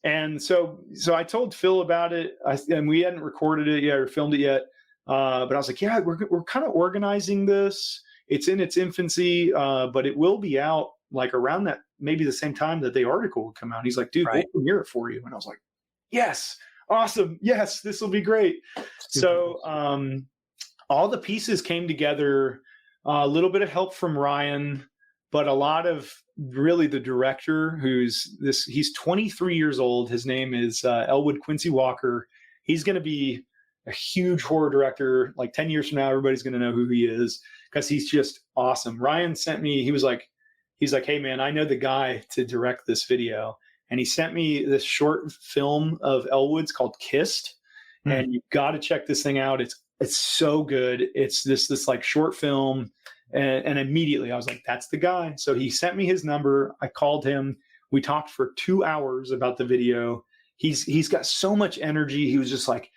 And so I told Phil about it, and we hadn't recorded it yet or filmed it yet. But I was like, yeah, we're kind of organizing this. It's in its infancy, but it will be out like around that, maybe the same time that the article will come out. And he's like, dude, we'll premiere it for you. And I was like, yes, awesome. Yes, this will be great. So all the pieces came together, a little bit of help from Ryan, but a lot of really the director he's 23 years old. His name is Elwood Quincy Walker. He's going to be a huge horror director. Like 10 years from now, everybody's going to know who he is because he's just awesome. Ryan sent me, he's like, hey man, I know the guy to direct this video. And he sent me this short film of Elwood's called Kissed. And you've got to check this thing out. It's so good. It's this like short film. And immediately I was like, that's the guy. So he sent me his number. I called him. We talked for 2 hours about the video. He's got so much energy. He was just like,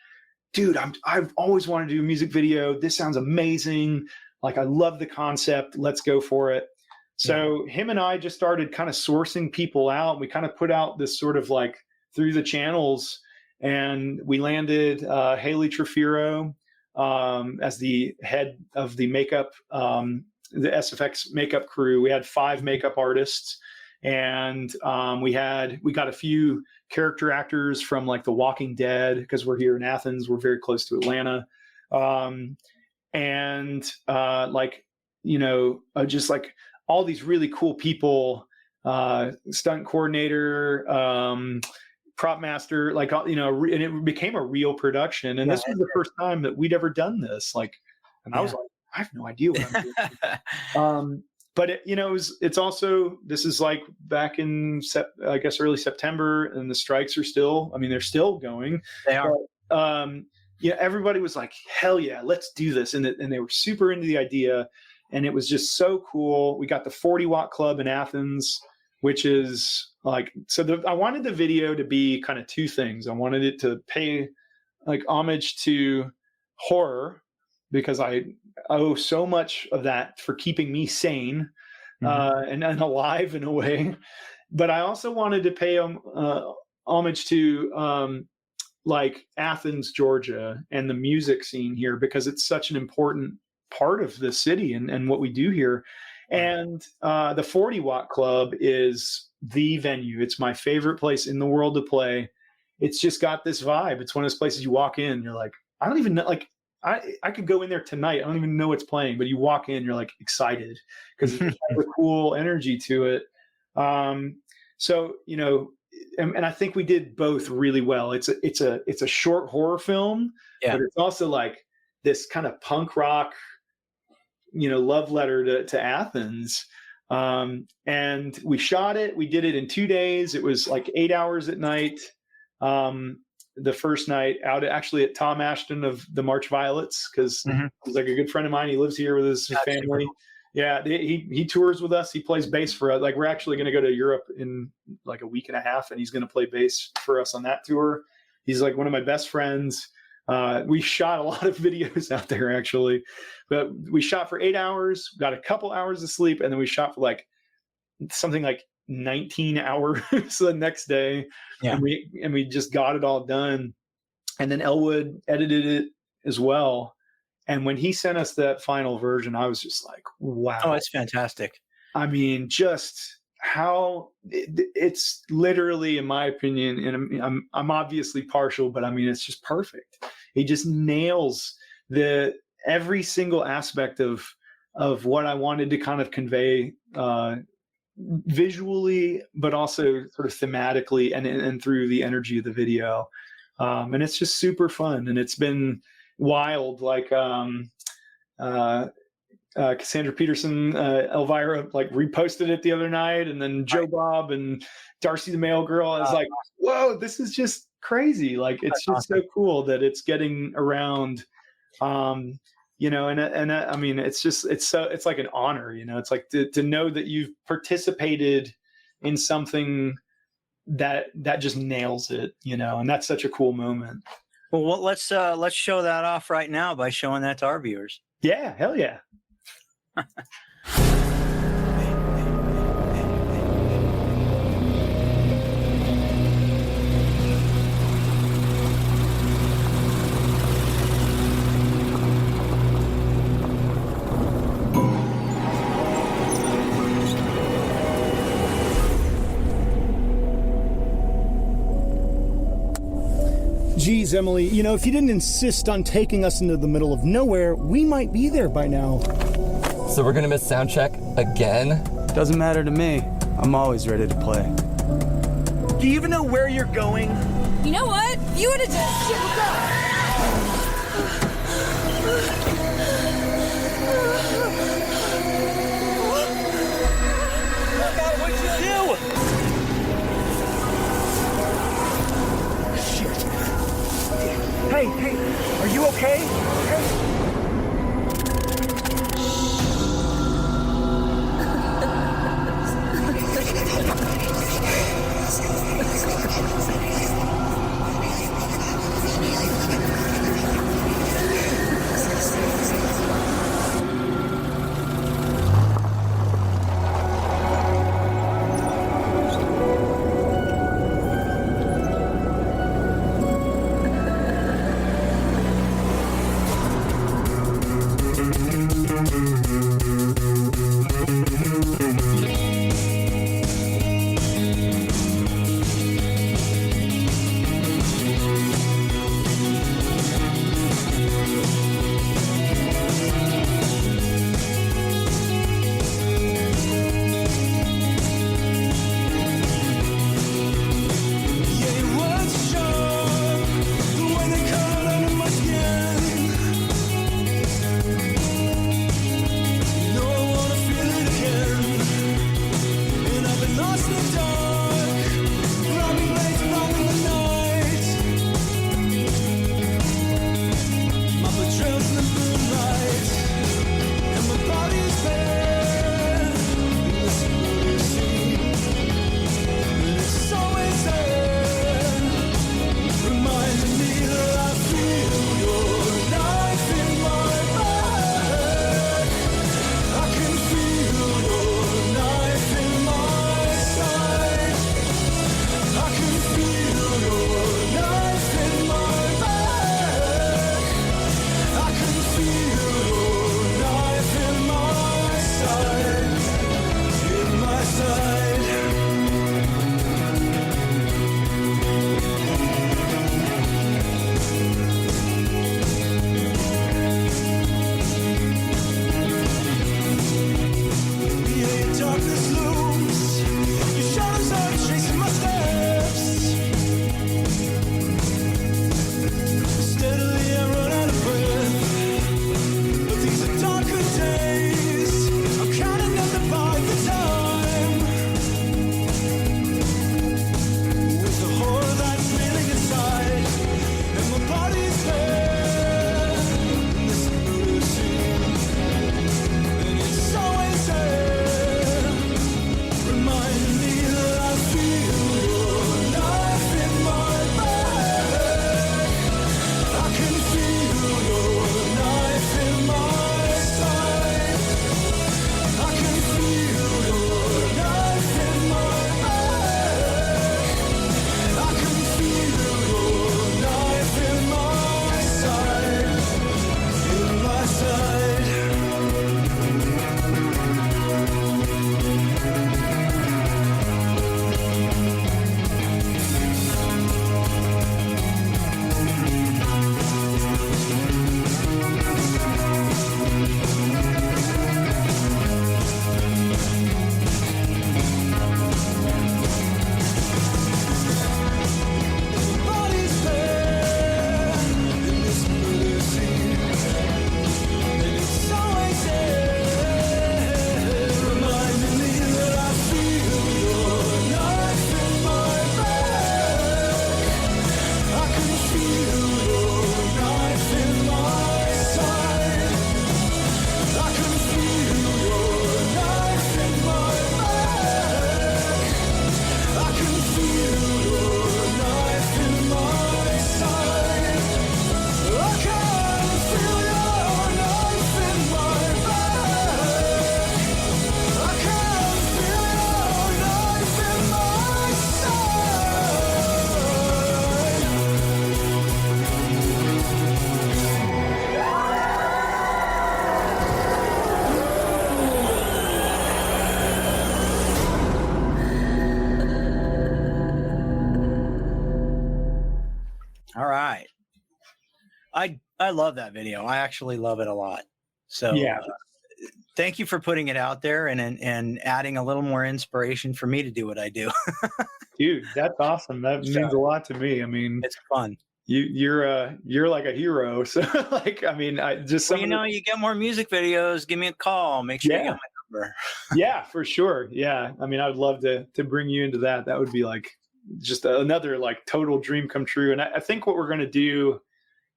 dude, I've always wanted to do a music video. This sounds amazing. Like, I love the concept. Let's go for it. So him and I just started kind of sourcing people out. We kind of put out this sort of like through the channels, and we landed Haley Trefiro as the head of the makeup, the SFX makeup crew. We had 5 makeup artists, and we got a few character actors from like The Walking Dead, because we're here in Athens. We're very close to Atlanta. Just like all these really cool people, stunt coordinator, prop master, like, and it became a real production. And this was the first time that we'd ever done this. Like, and I was like, I have no idea what I'm doing. But it's also, this is like back in, I guess, early September, and the strikes are still, they're still going. They are. But, everybody was like, hell yeah, let's do this. And they were super into the idea. And it was just so cool. We got the 40 Watt Club in Athens, which is like, I wanted the video to be kind of 2 things. I wanted it to pay like homage to horror, because I owe so much of that for keeping me sane and alive in a way. But I also wanted to pay homage to like Athens, Georgia, and the music scene here, because it's such an important part of the city and what we do here. And the 40 Watt Club is the venue. It's my favorite place in the world to play. It's just got this vibe. It's one of those places you walk in, you're like, I don't even know, like, I could go in there tonight. I don't even know what's playing, but you walk in, you're like excited because it's got a cool energy to it. And I think we did both really well. It's a short horror film, but it's also like this kind of punk rock, love letter to Athens. And we shot it. We did it in 2 days. It was like 8 hours at night. The first night out actually at Tom Ashton of the March Violets, because he's like a good friend of mine. He lives here with his family. Yeah, he tours with us. He plays bass for us. Like, we're actually going to go to Europe in like a week and a half, and he's going to play bass for us on that tour. He's like one of my best friends. We shot a lot of videos out there, actually, but we shot for 8 hours, got a couple hours of sleep, and then we shot for like something like 19 hours the next day. And we just got it all done. And then Elwood edited it as well. And when he sent us that final version, I was just like, wow. Oh, it's fantastic. Just how it's literally, in my opinion, and I'm obviously partial, but it's just perfect. He just nails every single aspect of what I wanted to kind of convey visually, but also sort of thematically and through the energy of the video. And it's just super fun, and it's been wild. Like Cassandra Peterson, Elvira, like reposted it the other night, and then Joe Bob and Darcy the Mail Girl. I was like, whoa, this is just crazy. Like, it's just so cool that it's getting around. It's like an honor, it's like to know that you've participated in something that just nails it, and that's such a cool moment. Well, let's show that off right now by showing that to our viewers. Yeah, hell yeah. Geez, Emily, you know, if you didn't insist on taking us into the middle of nowhere, we might be there by now. So we're gonna miss sound check again? Doesn't matter to me. I'm always ready to play. Do you even know where you're going? You know what? You would have just... Look out, what'd you do? Shit. Hey, are you okay? I love that video. I actually love it a lot. So Yeah. Thank you for putting it out there and adding a little more inspiration for me to do what I do. Dude, that's awesome. That means a lot to me. I mean, It's fun. you're like a hero. So like, I mean, I just Well, you get more music videos, give me a call. Make sure you get my number. Yeah, for sure. Yeah. I mean, I would love to bring you into that. That would be like just another like total dream come true. And I think what we're going to do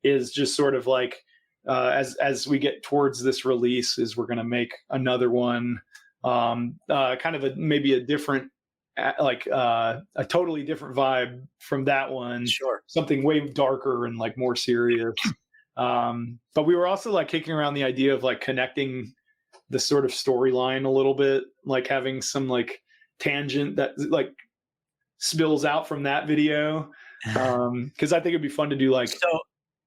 is just sort of like, as we get towards this release, is we're going to make another one, kind of maybe a different, a totally different vibe from that one. Sure. Something way darker and like more serious. But we were also like kicking around the idea of like connecting the sort of storyline a little bit, like having some like tangent that like spills out from that video. Cause I think it'd be fun to do like,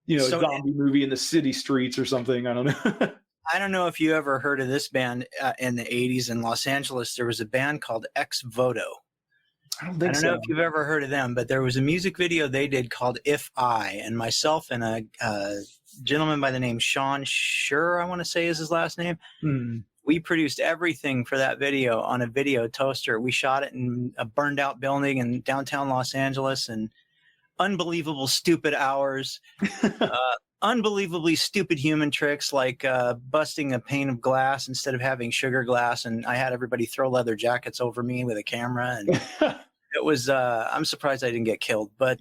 a zombie movie in the city streets or something. I don't know. I don't know if you ever heard of this band in the 80s in Los Angeles. There was a band called Ex Voto. I don't know if you've ever heard of them, but there was a music video they did called If I, and myself and a gentleman by the name Sean Schur, I want to say is his last name. We produced everything for that video on a video toaster. We shot it in a burned out building in downtown Los Angeles, and unbelievable stupid hours, unbelievably stupid human tricks like busting a pane of glass instead of having sugar glass, and I had everybody throw leather jackets over me with a camera, and it was I'm surprised I didn't get killed, but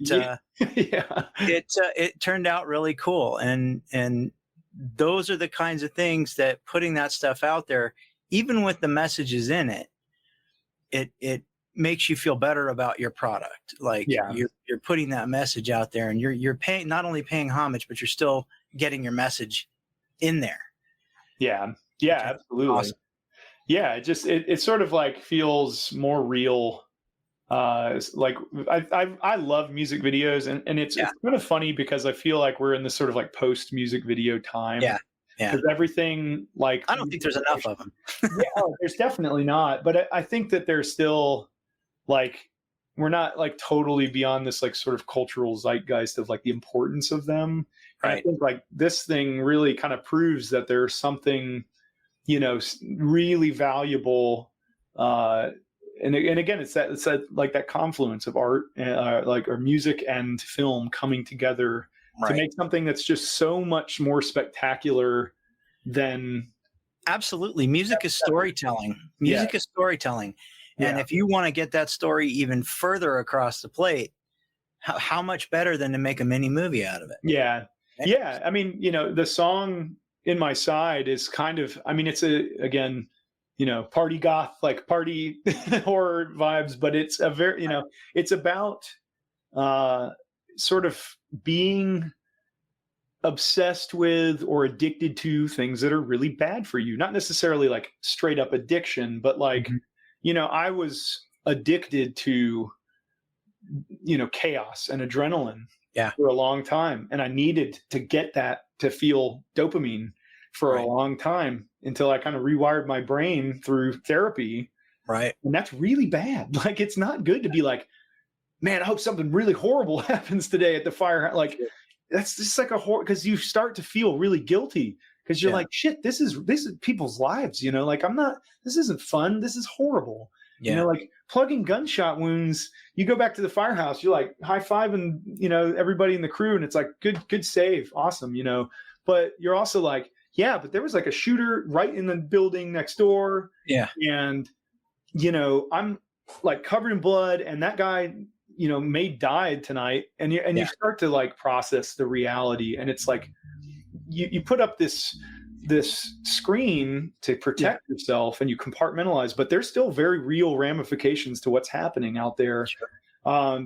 it turned out really cool, and those are the kinds of things that putting that stuff out there, even with the messages in it, it makes you feel better about your product. Like you're putting that message out there, and you're paying, not only paying homage, but you're still getting your message in there. Yeah, absolutely. Awesome. Yeah, it sort of like feels more real. Like I love music videos, and it's kind of funny because I feel like we're in this sort of like post music video time. Yeah. Because everything, like, I don't think there's enough of them. There's definitely not. But I think that there's still like, we're not like totally beyond this like sort of cultural zeitgeist of like the importance of them. Right. I think like this thing really kind of proves that there's something, really valuable. And again, it's that like that confluence of art, or music and film coming together to make something that's just so much more spectacular than. Absolutely. Music is storytelling. Music is storytelling. And if you want to get that story even further across the plate, how much better than to make a mini movie out of it? Yeah. Yeah. I mean, the song In My Side is kind of, I mean, it's again, party goth, like party horror vibes, but it's a very, it's about sort of being obsessed with or addicted to things that are really bad for you. Not necessarily like straight up addiction, but like, I was addicted to, chaos and adrenaline for a long time. And I needed to get that to feel dopamine for a long time until I kind of rewired my brain through therapy. Right. And that's really bad. Like, it's not good to be like, man, I hope something really horrible happens today at the fire. Like, that's just like a horror, because you start to feel really guilty because you're like, shit, this is people's lives, like this isn't fun. This is horrible. Like plugging gunshot wounds, you go back to the firehouse, you're like high-fiving, everybody in the crew, and it's like, good save. Awesome. But you're also like, yeah, but there was like a shooter right in the building next door. Yeah. And, I'm like covered in blood, and that guy, may died tonight. And you start to like process the reality. And it's like, you put up this screen to protect yourself, and you compartmentalize, but there's still very real ramifications to what's happening out there. Sure.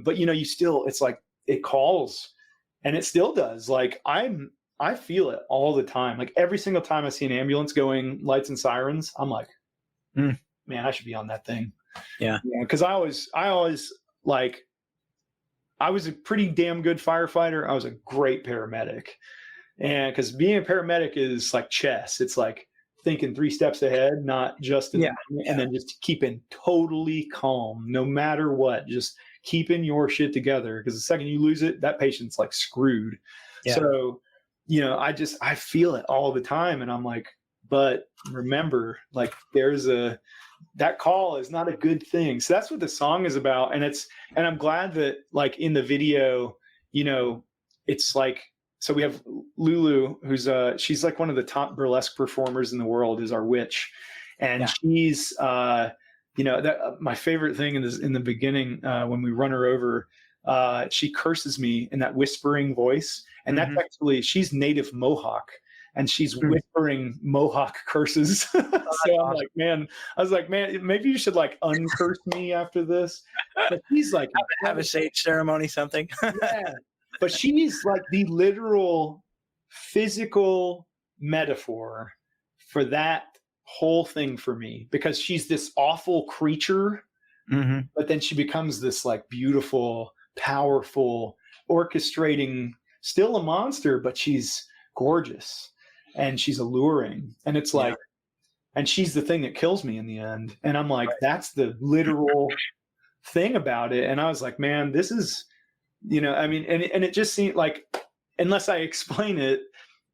But you still, it's like, it calls, and it still does. Like I feel it all the time. Like every single time I see an ambulance going lights and sirens, I'm like, man, I should be on that thing. Yeah. Cause I always like, I was a pretty damn good firefighter. I was a great paramedic. And because being a paramedic is like chess. It's like thinking 3 steps ahead, not just and then just keeping totally calm, no matter what, just keeping your shit together. Because the second you lose it, that patient's like screwed. Yeah. So, I feel it all the time. And I'm like, but remember, like that call is not a good thing. So that's what the song is about. And I'm glad that like in the video, it's like, so we have Lulu, who's she's like one of the top burlesque performers in the world, is our witch. And she's, my favorite thing in the beginning, when we run her over, she curses me in that whispering voice. And that's actually, she's native Mohawk, and she's whispering Mohawk curses. So I'm like, man, maybe you should like uncurse me after this. But she's like, have a sage ceremony, something. Yeah. But she's like the literal physical metaphor for that whole thing for me, because she's this awful creature, but then she becomes this like beautiful, powerful, orchestrating, still a monster, but she's gorgeous and she's alluring. And it's like, and she's the thing that kills me in the end. And I'm like, that's the literal thing about it. And I was like, man, this is, and it just seemed like, unless I explain it,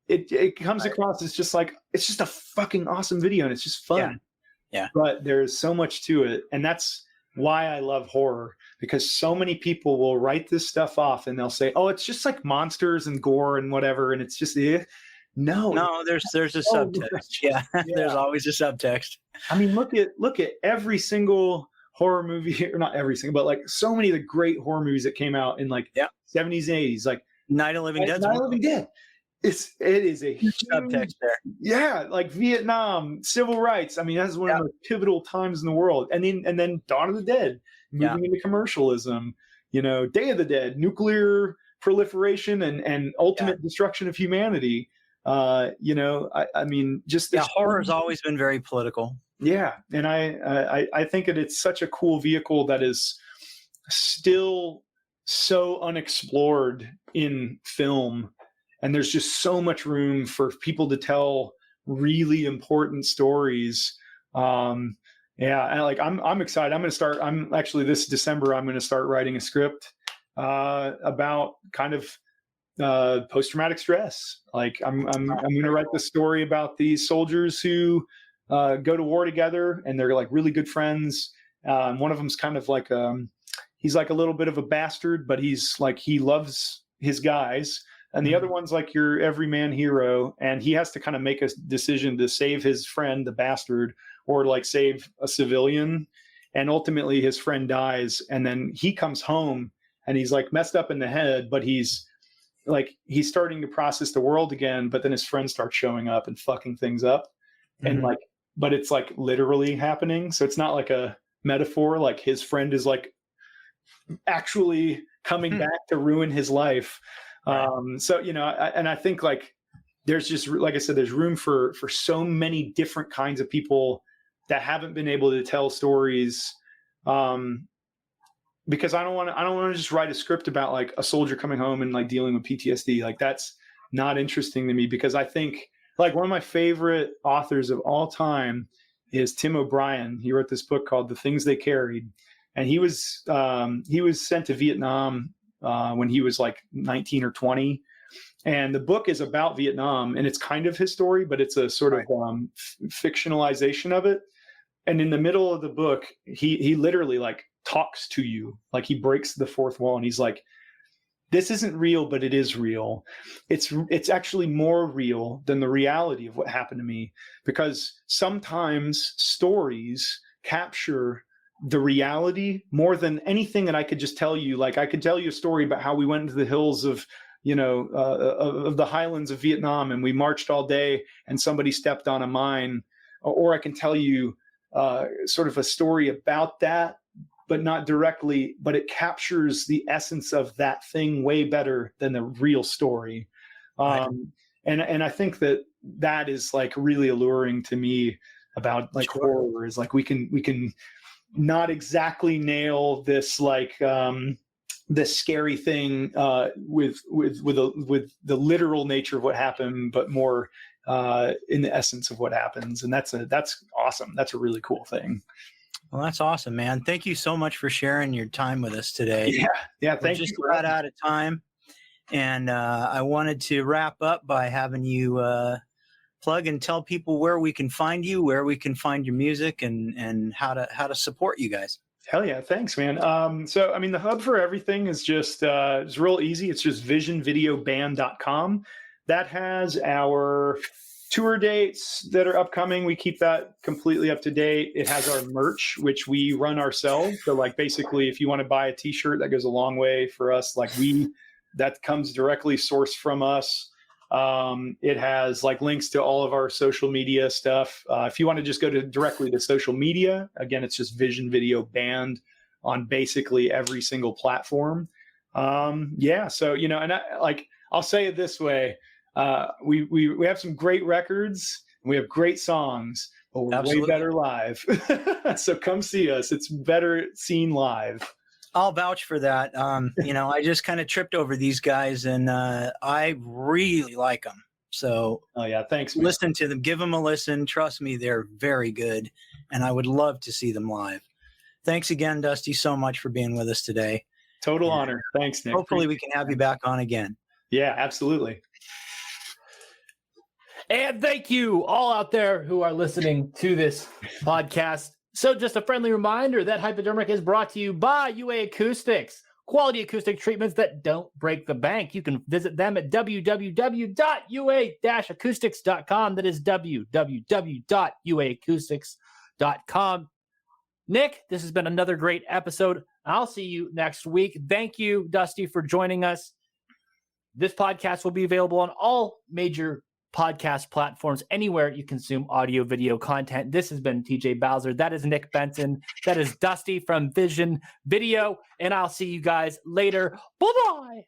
it comes across as just like, it's just a fucking awesome video and it's just fun. Yeah. But there's so much to it. And that's why I love horror, because so many people will write this stuff off and they'll say, oh, it's just like monsters and gore and whatever. And it's just, no, there's a subtext. Yeah. There's always a subtext. I mean, look at every single horror movie, or not every single, but like so many of the great horror movies that came out in like 70s and 80s, like Night of the Living Dead. Night of the Living Dead. It is a huge subtext there. Yeah, like Vietnam, civil rights. I mean, that's one of the pivotal times in the world. And then Dawn of the Dead, moving into commercialism, Day of the Dead, nuclear proliferation and ultimate destruction of humanity. I mean, just horror has always been very political. Yeah, and I think that it's such a cool vehicle that is still so unexplored in film, and there's just so much room for people to tell really important stories. And like I'm excited. I'm actually this December I'm going to start writing a script about kind of post-traumatic stress. Like I'm going to write the story about these soldiers who go to war together, and they're like really good friends. One of them's kind of like he's like a little bit of a bastard, but he's like, he loves his guys. And the other one's like your everyman hero, and he has to kind of make a decision to save his friend, the bastard, or like save a civilian. And ultimately his friend dies, and then he comes home and he's like messed up in the head, but he's starting to process the world again. But then his friends start showing up and fucking things up. And like, but it's like literally happening. So it's not like a metaphor, like his friend is like actually coming back to ruin his life. So, I think like, there's just, like I said, there's room for so many different kinds of people that haven't been able to tell stories. Because I don't want to just write a script about like a soldier coming home and like dealing with PTSD. Like that's not interesting to me, because I think like one of my favorite authors of all time is Tim O'Brien. He wrote this book called The Things They Carried. And he was sent to Vietnam when he was like 19 or 20. And the book is about Vietnam, and it's kind of his story, but it's a sort of fictionalization of it. And in the middle of the book, he literally like talks to you, like he breaks the fourth wall, and he's like, this isn't real, but it is real. It's actually more real than the reality of what happened to me, because sometimes stories capture the reality more than anything that I could just tell you. Like I could tell you a story about how we went into the hills of the highlands of Vietnam and we marched all day and somebody stepped on a mine, or I can tell you sort of a story about that, but not directly, but it captures the essence of that thing way better than the real story. And I think that is like really alluring to me about like horror, is like we can not exactly nail this like this scary thing with the literal nature of what happened, but more in the essence of what happens. And that's awesome. That's a really cool thing. Well, that's awesome, man. Thank you so much for sharing your time with us today. Yeah. Thank you. Just about out of time. And I wanted to wrap up by having you plug and tell people where we can find you, where we can find your music, and how to support you guys. Hell yeah, thanks, man. So I mean, the hub for everything is just it's real easy. It's just visionvideoband.com. That has our tour dates that are upcoming. We keep that completely up to date. It has our merch, which we run ourselves. So like basically, if you want to buy a t-shirt, that goes a long way for us. Like that comes directly sourced from us. It has like links to all of our social media stuff. If you want to just go directly to social media, again, it's just Vision Video Band on basically every single platform. Yeah. So, and I'll say it this way. We have some great records and we have great songs, but we're way better live. So come see us. It's better seen live. I'll vouch for that. I just kind of tripped over these guys, and I really like them. So, oh yeah, thanks. Man. Listen to them, give them a listen. Trust me, they're very good, and I would love to see them live. Thanks again, Dusty, so much for being with us today. Total honor. Thanks, Nick. Hopefully, we can have you back on again. Yeah, absolutely. And thank you all out there who are listening to this podcast. So just a friendly reminder that Hypodermic is brought to you by UA Acoustics, quality acoustic treatments that don't break the bank. You can visit them at www.ua-acoustics.com. That is www.uaacoustics.com. Nick, this has been another great episode. I'll see you next week. Thank you, Dusty, for joining us. This podcast will be available on all major podcast platforms, anywhere you consume audio video content. This has been TJ Bowser. That is Nick Benson. That is Dusty from Vision Video. And I'll see you guys later. Bye-bye.